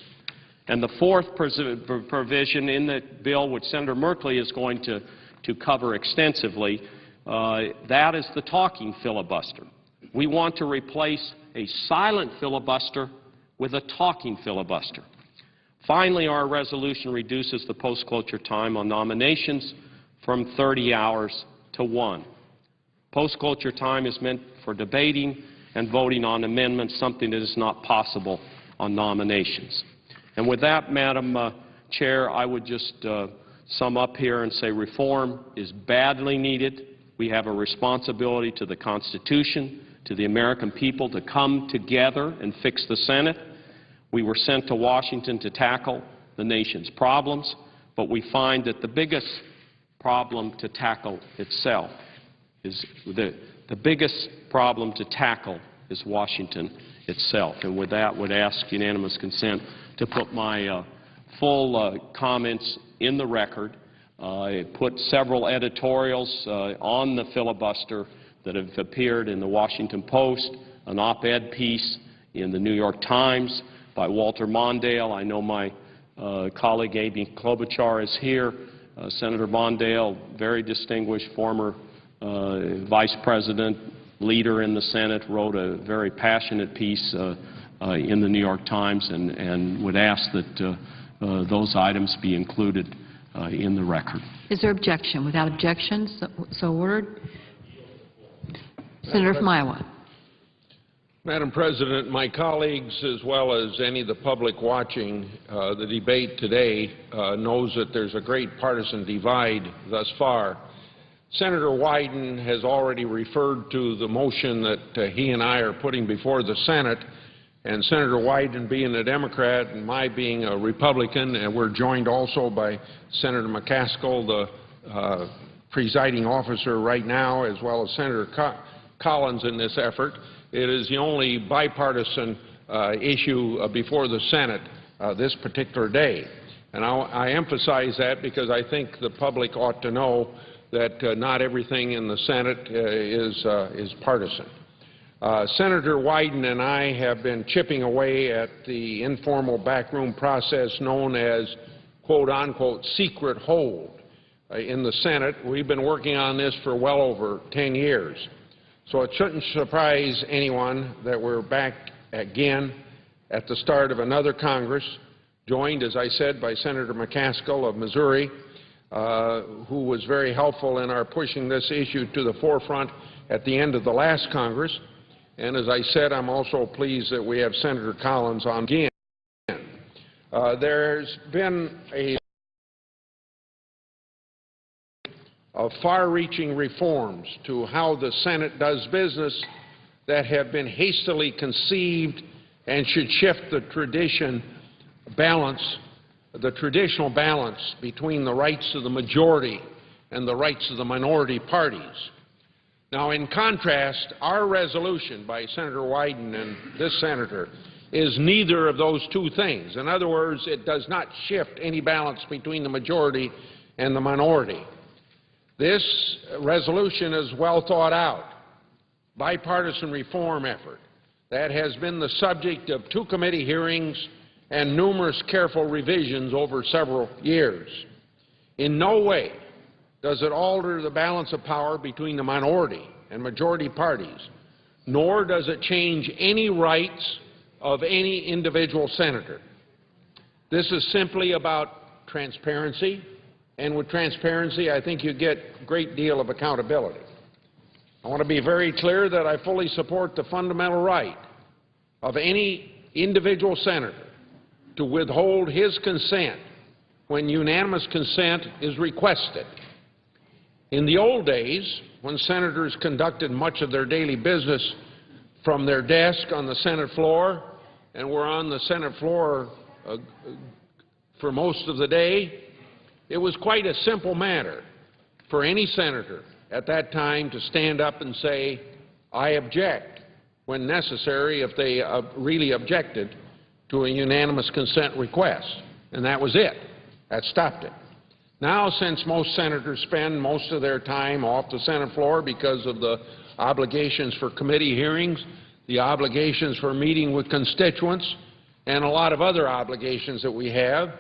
And the fourth provision in the bill, which Senator Merkley is going to cover extensively, that is the talking filibuster. We want to replace a silent filibuster with a talking filibuster. Finally, our resolution reduces the post-cloture time on nominations from 30 hours to 1. Post-cloture time is meant for debating and voting on amendments, something that is not possible on nominations. And with that, Madam Chair, I would just sum up here and say reform is badly needed. We have a responsibility to the Constitution, to the American people, to come together and fix the Senate. We were sent to Washington to tackle the nation's problems, but we find that the biggest problem to tackle itself is the biggest problem to tackle is Washington itself. And with that, would ask unanimous consent to put my full comments in the record. I put several editorials on the filibuster that have appeared in the Washington Post, an op-ed piece in the New York Times by Walter Mondale. I know my colleague Amy Klobuchar is here. Senator Mondale, very distinguished former vice president, leader in the Senate, wrote a very passionate piece in the New York Times, and would ask that those items be included in the record. Is there objection? Without objection, so ordered. Senator from Iowa. Madam President, my colleagues, as well as any of the public watching the debate today, knows that there's a great partisan divide thus far. Senator Wyden has already referred to the motion that he and I are putting before the Senate, and Senator Wyden being a Democrat and my being a Republican, and we're joined also by Senator McCaskill, the presiding officer right now, as well as Senator Collins in this effort. It is the only bipartisan issue before the Senate this particular day. And I emphasize that because I think the public ought to know that not everything in the Senate is partisan. Senator Wyden and I have been chipping away at the informal backroom process known as quote-unquote secret hold in the Senate. We've been working on this for well over 10 years. So it shouldn't surprise anyone that we're back again at the start of another Congress, joined, as I said, by Senator McCaskill of Missouri, who was very helpful in our pushing this issue to the forefront at the end of the last Congress. And as I said, I'm also pleased that we have Senator Collins on again. There's been of far-reaching reforms to how the Senate does business that have been hastily conceived and should shift the traditional balance between the rights of the majority and the rights of the minority parties. Now, in contrast, our resolution by Senator Wyden and this senator is neither of those two things. In other words, it does not shift any balance between the majority and the minority. This resolution is well thought out, bipartisan reform effort that has been the subject of 2 committee hearings and numerous careful revisions over several years. In no way does it alter the balance of power between the minority and majority parties, nor does it change any rights of any individual senator. This is simply about transparency, and with transparency, I think you get a great deal of accountability. I want to be very clear that I fully support the fundamental right of any individual senator to withhold his consent when unanimous consent is requested. In the old days, when senators conducted much of their daily business from their desk on the Senate floor and were on the Senate floor for most of the day, it was quite a simple matter for any senator at that time to stand up and say, "I object," when necessary, if they really objected to a unanimous consent request. And that was it. That stopped it. Now, since most senators spend most of their time off the Senate floor because of the obligations for committee hearings, the obligations for meeting with constituents, and a lot of other obligations that we have,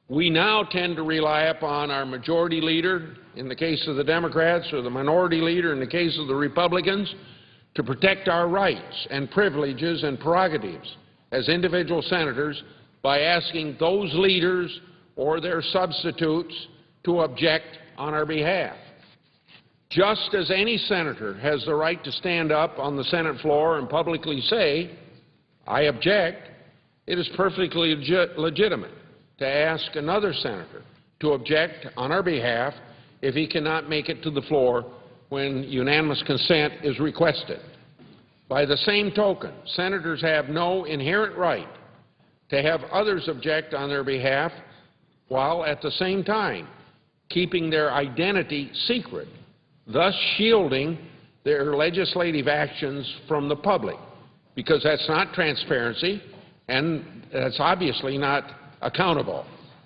we now tend to rely upon our majority leader, in the case of the Democrats, or the minority leader, in the case of the Republicans, to protect our rights and privileges and prerogatives as individual senators by asking those leaders or their substitutes to object on our behalf. Just as any senator has the right to stand up on the Senate floor and publicly say, "I object," it is perfectly legitimate to ask another senator to object on our behalf if he cannot make it to the floor when unanimous consent is requested. By the same token, senators have no inherent right to have others object on their behalf while at the same time keeping their identity secret, thus shielding their legislative actions from the public, because that's not transparency and that's obviously not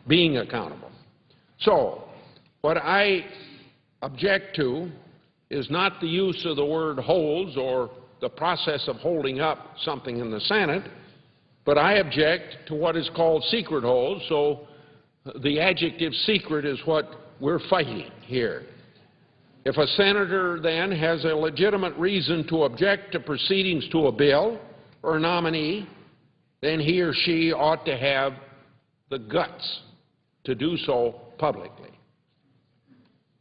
being accountable. So what I object to is not the use of the word holds or the process of holding up something in the Senate, but I object to what is called secret holds, so the adjective secret is what we're fighting here. If a senator then has a legitimate reason to object to proceedings to a bill or a nominee, then he or she ought to have the guts to do so publicly.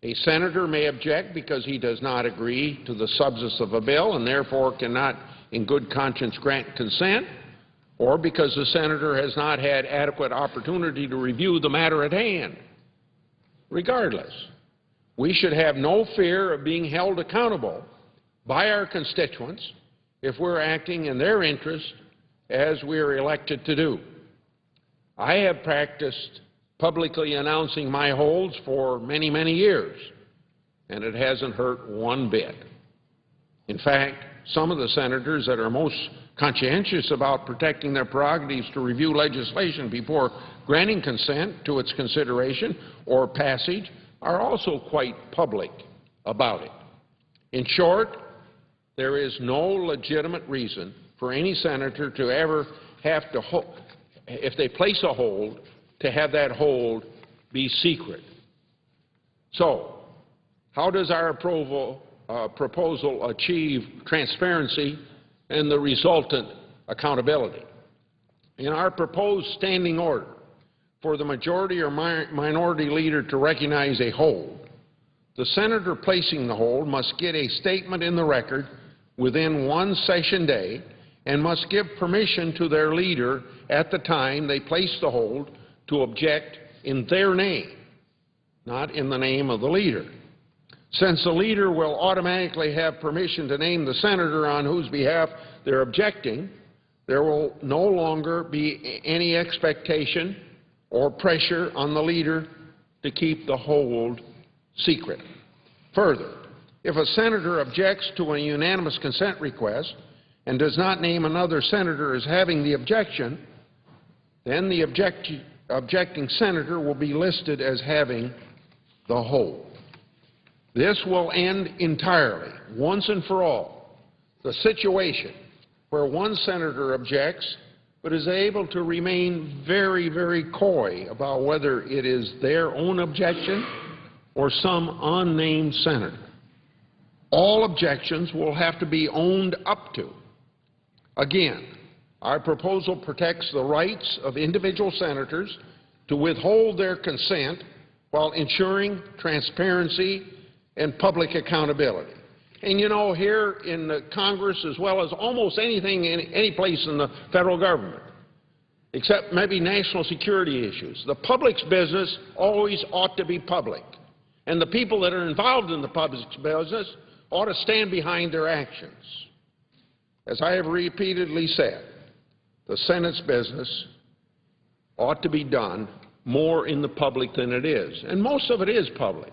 A senator may object because he does not agree to the substance of a bill and therefore cannot in good conscience grant consent, or because the senator has not had adequate opportunity to review the matter at hand. Regardless, we should have no fear of being held accountable by our constituents if we're acting in their interest as we are elected to do. I have practiced publicly announcing my holds for many, many years, and it hasn't hurt one bit. In fact, some of the senators that are most conscientious about protecting their prerogatives to review legislation before granting consent to its consideration or passage are also quite public about it. In short, there is no legitimate reason for any senator to ever have to, if they place a hold, to have that hold be secret. So, how does our proposal achieve transparency and the resultant accountability? In our proposed standing order for the majority or minority leader to recognize a hold, the senator placing the hold must get a statement in the record within one session day and must give permission to their leader at the time they place the hold to object in their name, not in the name of the leader. Since the leader will automatically have permission to name the senator on whose behalf they're objecting, there will no longer be any expectation or pressure on the leader to keep the hold secret. Further, if a senator objects to a unanimous consent request and does not name another senator as having the objection, then the objecting senator will be listed as having the hold. This will end entirely, once and for all, the situation where one senator objects but is able to remain very, very coy about whether it is their own objection or some unnamed senator. All objections will have to be owned up to. Again, our proposal protects the rights of individual senators to withhold their consent while ensuring transparency and public accountability. And you know, here in the Congress, as well as almost anything in any place in the federal government, except maybe national security issues, the public's business always ought to be public. And the people that are involved in the public's business ought to stand behind their actions. As I have repeatedly said, the Senate's business ought to be done more in the public than it is. And most of it is public.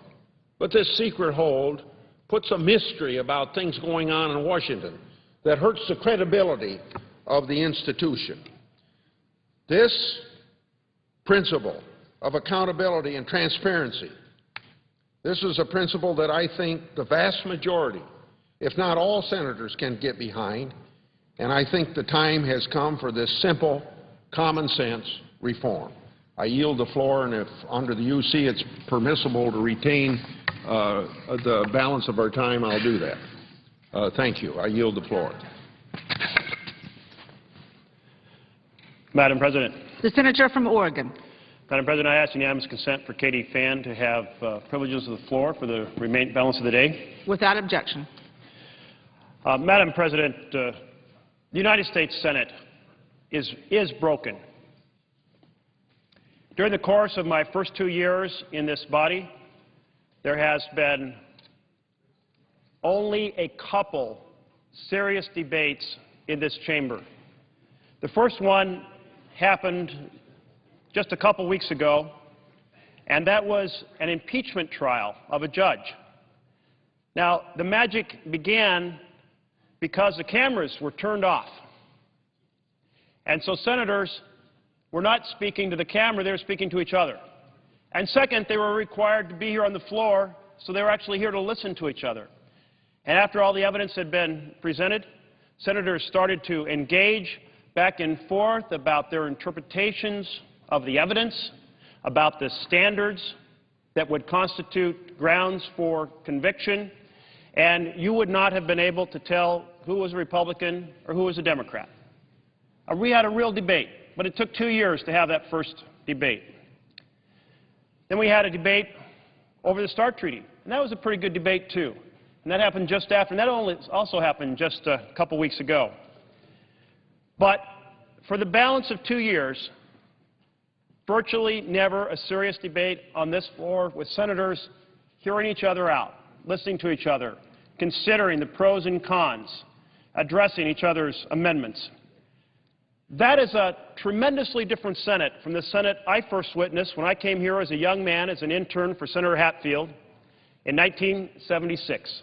But this secret hold puts a mystery about things going on in Washington that hurts the credibility of the institution. This principle of accountability and transparency, this is a principle that I think the vast majority, if not all senators, can get behind, and I think the time has come for this simple, common-sense reform. I yield the floor, and if under the UC it's permissible to retain the balance of our time, I'll do that. Thank you. I yield the floor. Madam President. The Senator from Oregon. Madam President, I ask unanimous consent for Katie Fan to have privileges of the floor for the balance of the day. Without objection. Madam President, the United States Senate is broken. During the course of my first 2 years in this body, there has been only a couple serious debates in this chamber. The first one happened just a couple weeks ago, and that was an impeachment trial of a judge. Now, the magic began because the cameras were turned off. And so senators were not speaking to the camera, they were speaking to each other. And second, they were required to be here on the floor, so they were actually here to listen to each other. And after all the evidence had been presented, senators started to engage back and forth about their interpretations of the evidence, about the standards that would constitute grounds for conviction, and you would not have been able to tell who was a Republican or who was a Democrat. We had a real debate, but it took 2 years to have that first debate. Then we had a debate over the START Treaty, and that was a pretty good debate, too. And that happened just after, and that also happened just a couple weeks ago. But for the balance of 2 years, virtually never a serious debate on this floor with senators hearing each other out, listening to each other, considering the pros and cons, addressing each other's amendments. That is a tremendously different Senate from the Senate I first witnessed when I came here as a young man, as an intern for Senator Hatfield in 1976.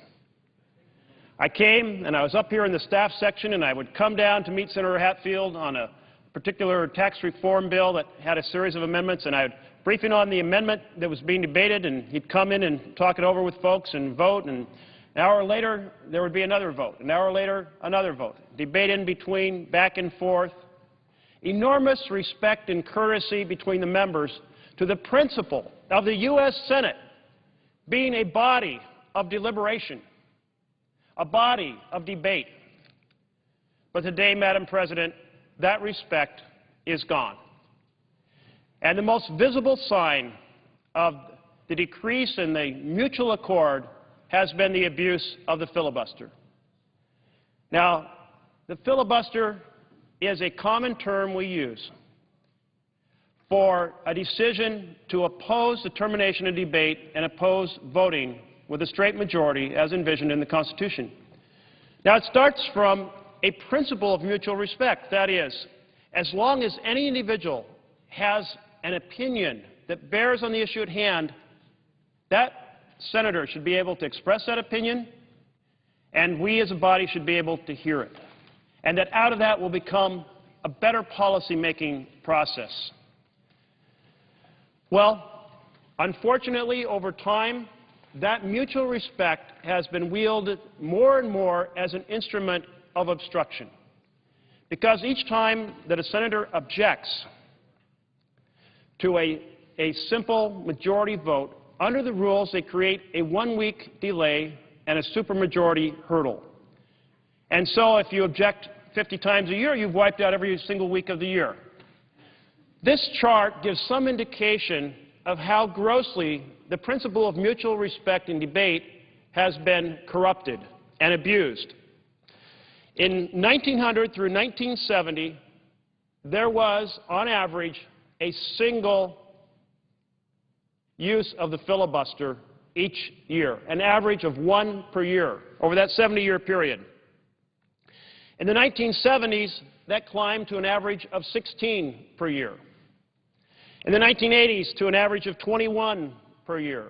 I came and I was up here in the staff section, and I would come down to meet Senator Hatfield on a particular tax reform bill that had a series of amendments, and I would briefing on the amendment that was being debated, and he'd come in and talk it over with folks and vote, and an hour later, there would be another vote. An hour later, another vote. Debate in between, back and forth. Enormous respect and courtesy between the members to the principle of the U.S. Senate being a body of deliberation, a body of debate. But today, Madam President, that respect is gone. And the most visible sign of the decrease in the mutual accord has been the abuse of the filibuster. Now, the filibuster is a common term we use for a decision to oppose the termination of debate and oppose voting with a straight majority as envisioned in the Constitution. Now, it starts from a principle of mutual respect. That is, as long as any individual has an opinion that bears on the issue at hand, that senator should be able to express that opinion, and we as a body should be able to hear it. And that out of that will become a better policy-making process. Well, unfortunately, over time, that mutual respect has been wielded more and more as an instrument of obstruction. Because each time that a senator objects to a simple majority vote, under the rules, they create a one-week delay and a supermajority hurdle. And so if you object 50 times a year, you've wiped out every single week of the year. This chart gives some indication of how grossly the principle of mutual respect in debate has been corrupted and abused. In 1900 through 1970, there was, on average, a single use of the filibuster each year, an average of one per year over that 70-year period. In the 1970s, that climbed to an average of 16 per year. In the 1980s, to an average of 21 per year.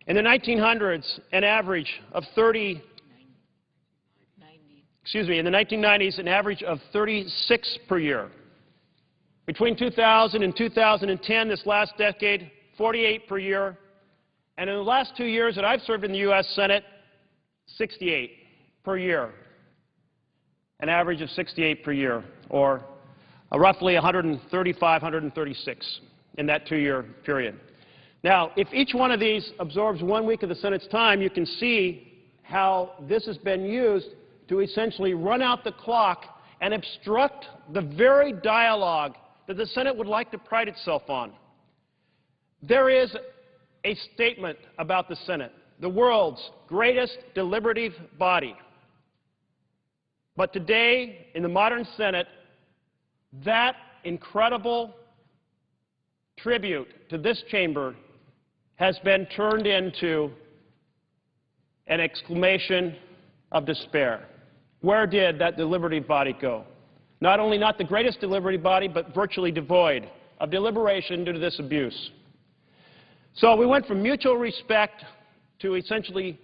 In the 1900s, an average of 30, in the 1990s, an average of 36 per year. Between 2000 and 2010, this last decade, 48 per year, and in the last 2 years that I've served in the U.S. Senate, 68 per year, an average of 68 per year, or roughly 135, 136 in that 2-year period. Now, if each one of these absorbs 1 week of the Senate's time, you can see how this has been used to essentially run out the clock and obstruct the very dialogue that the Senate would like to pride itself on. There is a statement about the Senate, the world's greatest deliberative body. But today, in the modern Senate, that incredible tribute to this chamber has been turned into an exclamation of despair. Where did that deliberative body go? Not only not the greatest deliberative body, but virtually devoid of deliberation due to this abuse. So we went from mutual respect to essentially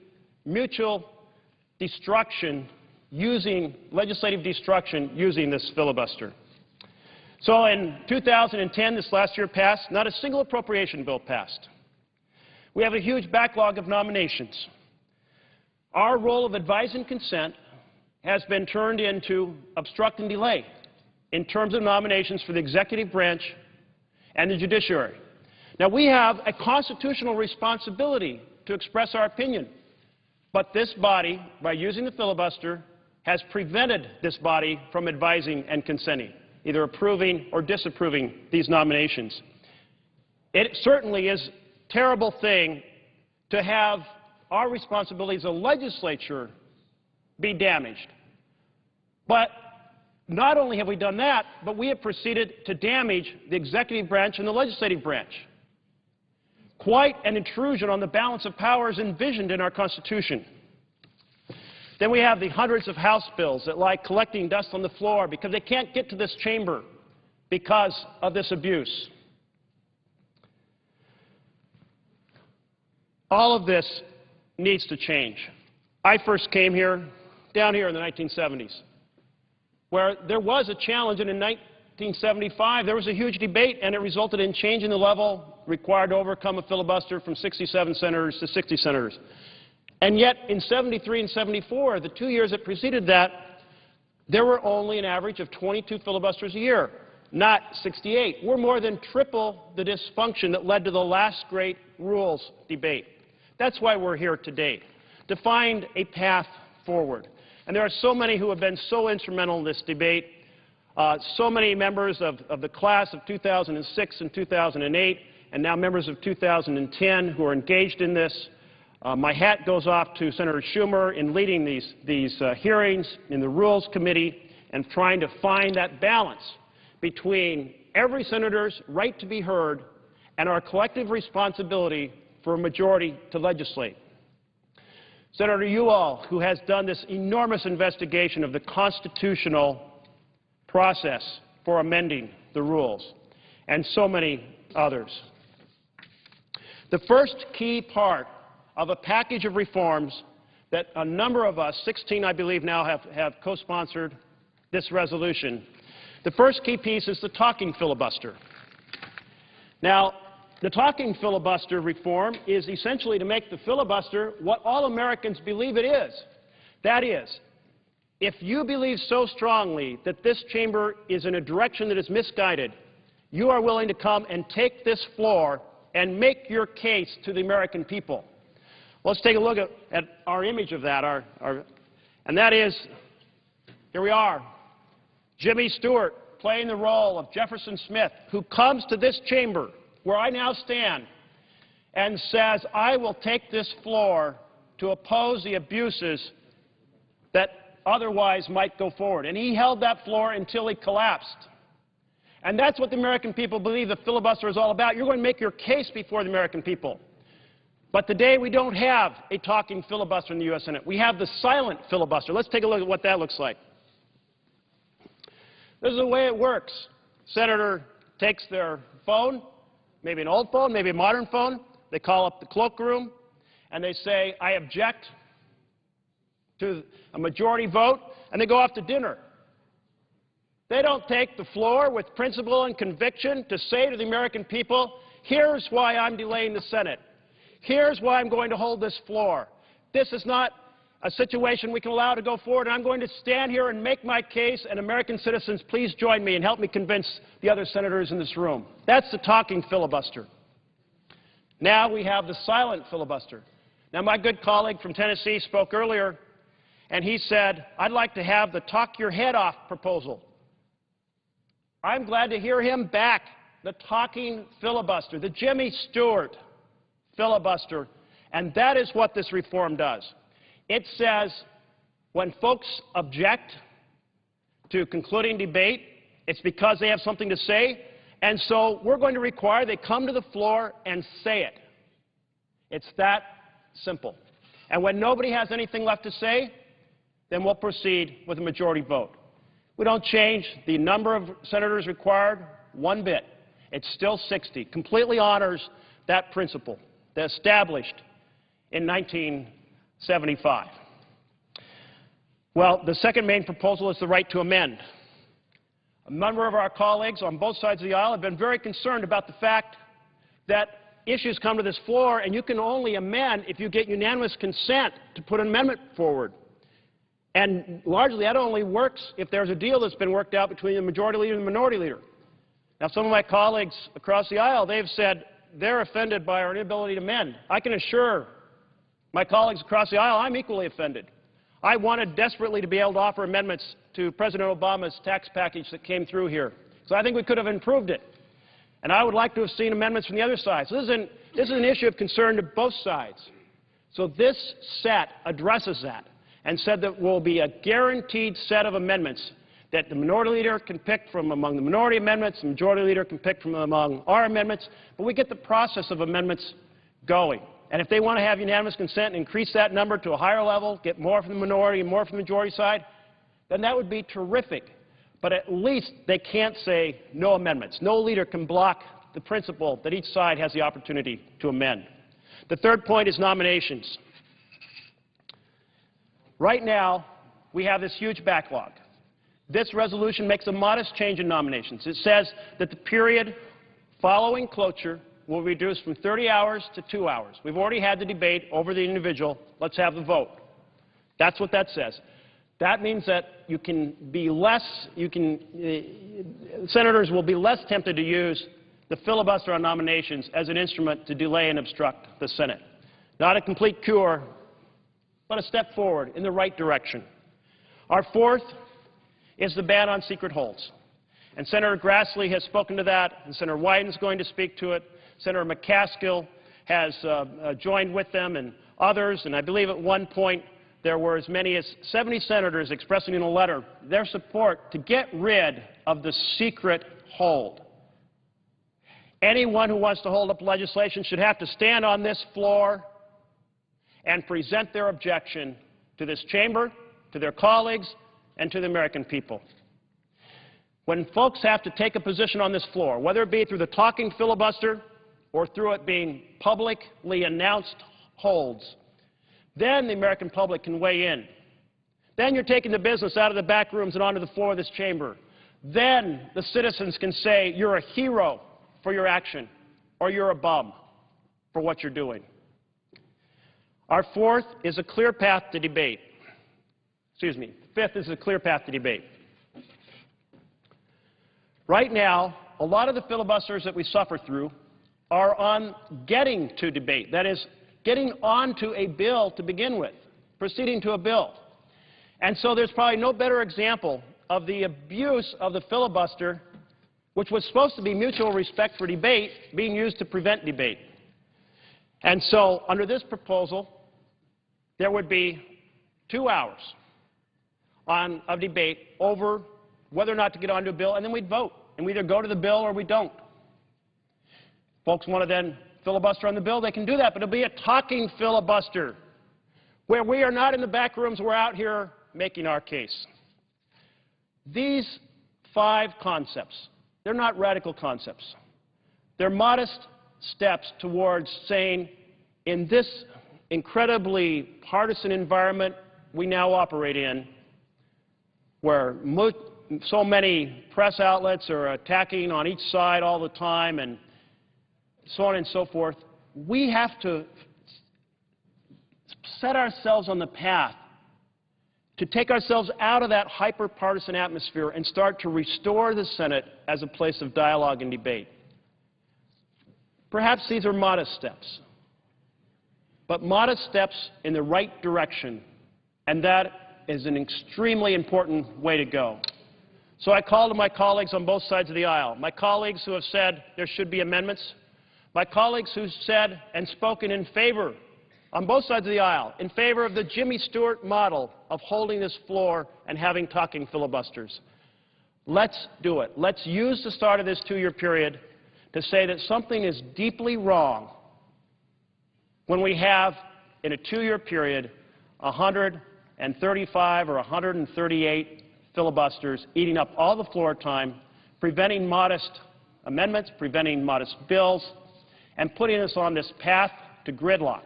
mutual destruction using legislative destruction using this filibuster. So in 2010, this last year passed, not a single appropriation bill passed. We have a huge backlog of nominations. Our role of advise and consent has been turned into obstruct and delay in terms of nominations for the executive branch and the judiciary. Now, we have a constitutional responsibility to express our opinion, but this body, by using the filibuster, has prevented this body from advising and consenting, either approving or disapproving these nominations. It certainly is a terrible thing to have our responsibility as a legislature be damaged. But not only have we done that, but we have proceeded to damage the executive branch and the legislative branch. Quite an intrusion on the balance of powers envisioned in our Constitution. Then we have the hundreds of House bills that lie collecting dust on the floor because they can't get to this chamber because of this abuse. All of this needs to change. I first came here, down here in the 1970s, where there was a challenge, and in 1975, there was a huge debate, and it resulted in changing the level required to overcome a filibuster from 67 senators to 60 senators. And yet, in 73 and 74, the 2 years that preceded that, there were only an average of 22 filibusters a year, not 68. We're more than triple the dysfunction that led to the last great rules debate. That's why we're here today, to find a path forward. And there are so many who have been so instrumental in this debate, so many members of the class of 2006 and 2008, and now members of 2010 who are engaged in this. My hat goes off to Senator Schumer in leading these hearings in the Rules Committee and trying to find that balance between every senator's right to be heard and our collective responsibility for a majority to legislate. Senator Ewald, who has done this enormous investigation of the constitutional process for amending the rules, and so many others. The first key part of a package of reforms that a number of us, 16 I believe now, have co-sponsored this resolution. The first key piece is the talking filibuster. Now, the talking filibuster reform is essentially to make the filibuster what all Americans believe it is. That is, if you believe so strongly that this chamber is in a direction that is misguided, you are willing to come and take this floor and make your case to the American people. Let's take a look at our image of that, and that is, here we are, Jimmy Stewart playing the role of Jefferson Smith, who comes to this chamber where I now stand and says, I will take this floor to oppose the abuses that otherwise might go forward. And he held that floor until he collapsed. And that's what the American people believe the filibuster is all about. You're going to make your case before the American people. But today we don't have a talking filibuster in the U.S. Senate. We have the silent filibuster. Let's take a look at what that looks like. This is the way it works. Senator takes their phone, maybe an old phone, maybe a modern phone. They call up the cloakroom, and they say, I object to a majority vote, and they go off to dinner. They don't take the floor with principle and conviction to say to the American people, here's why I'm delaying the Senate. Here's why I'm going to hold this floor. This is not a situation we can allow to go forward, and I'm going to stand here and make my case, and American citizens, please join me and help me convince the other senators in this room. That's the talking filibuster. Now we have the silent filibuster. Now, my good colleague from Tennessee spoke earlier, and he said, I'd like to have the talk your head off proposal. I'm glad to hear him back, the talking filibuster, the Jimmy Stewart filibuster, and that is what this reform does. It says when folks object to concluding debate, it's because they have something to say, and so we're going to require they come to the floor and say it. It's that simple. And when nobody has anything left to say, then we'll proceed with a majority vote. We don't change the number of senators required one bit. It's still 60. Completely honors that principle that established in 1975. Well, the second main proposal is the right to amend. A number of our colleagues on both sides of the aisle have been very concerned about the fact that issues come to this floor and you can only amend if you get unanimous consent to put an amendment forward. And largely that only works if there's a deal that's been worked out between the majority leader and the minority leader. Now, some of my colleagues across the aisle, they've said they're offended by our inability to amend. I can assure my colleagues across the aisle I'm equally offended. I wanted desperately to be able to offer amendments to President Obama's tax package that came through here. So I think we could have improved it. And I would like to have seen amendments from the other side. So this is an issue of concern to both sides. So this set addresses that and said that will be a guaranteed set of amendments that the minority leader can pick from among the minority amendments, the majority leader can pick from among our amendments, but we get the process of amendments going. And if they want to have unanimous consent and increase that number to a higher level, get more from the minority and more from the majority side, then that would be terrific. But at least they can't say no amendments. No leader can block the principle that each side has the opportunity to amend. The third point is nominations. Right now, we have this huge backlog. This resolution makes a modest change in nominations. It says that the period following cloture will reduce from 30 hours to 2 hours. We've already had the debate over the individual. Let's have the vote. That's what that says. That means that you can be less, senators will be less tempted to use the filibuster on nominations as an instrument to delay and obstruct the Senate. Not a complete cure, but a step forward in the right direction. Our fourth is the ban on secret holds. And Senator Grassley has spoken to that, and Senator Wyden is going to speak to it. Senator McCaskill has joined with them and others, and I believe at one point there were as many as 70 senators expressing in a letter their support to get rid of the secret hold. Anyone who wants to hold up legislation should have to stand on this floor and present their objection to this chamber, to their colleagues, and to the American people. When folks have to take a position on this floor, whether it be through the talking filibuster or through it being publicly announced holds, then the American public can weigh in. Then you're taking the business out of the back rooms and onto the floor of this chamber. Then the citizens can say you're a hero for your action or you're a bum for what you're doing. Our fourth is a clear path to debate. Excuse me. Fifth is a clear path to debate. Right now, a lot of the filibusters that we suffer through are on getting to debate. That is, getting onto a bill to begin with, proceeding to a bill. And so there's probably no better example of the abuse of the filibuster, which was supposed to be mutual respect for debate, being used to prevent debate. And so under this proposal, there would be 2 hours of debate over whether or not to get onto a bill, and then we'd vote. And we either go to the bill or we don't. Folks want to then filibuster on the bill, they can do that, but it'll be a talking filibuster where we are not in the back rooms, we're out here making our case. These 5 concepts, they're not radical concepts. They're modest steps towards saying, in this incredibly partisan environment we now operate in, where so many press outlets are attacking on each side all the time and so on and so forth, we have to set ourselves on the path to take ourselves out of that hyper-partisan atmosphere and start to restore the Senate as a place of dialogue and debate. Perhaps these are modest steps, but modest steps in the right direction, and that is an extremely important way to go. So I call to my colleagues on both sides of the aisle, my colleagues who have said there should be amendments, my colleagues who said and spoken in favor, on both sides of the aisle, in favor of the Jimmy Stewart model of holding this floor and having talking filibusters. Let's do it. Let's use the start of this 2-year period to say that something is deeply wrong when we have, in a 2-year period, 135 or 138 filibusters eating up all the floor time, preventing modest amendments, preventing modest bills, and putting us on this path to gridlock.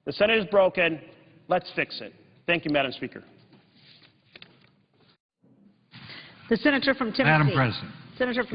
The Senate is broken. Let's fix it. Thank you, Madam Speaker. The senator from Tennessee. Madam President. Senator from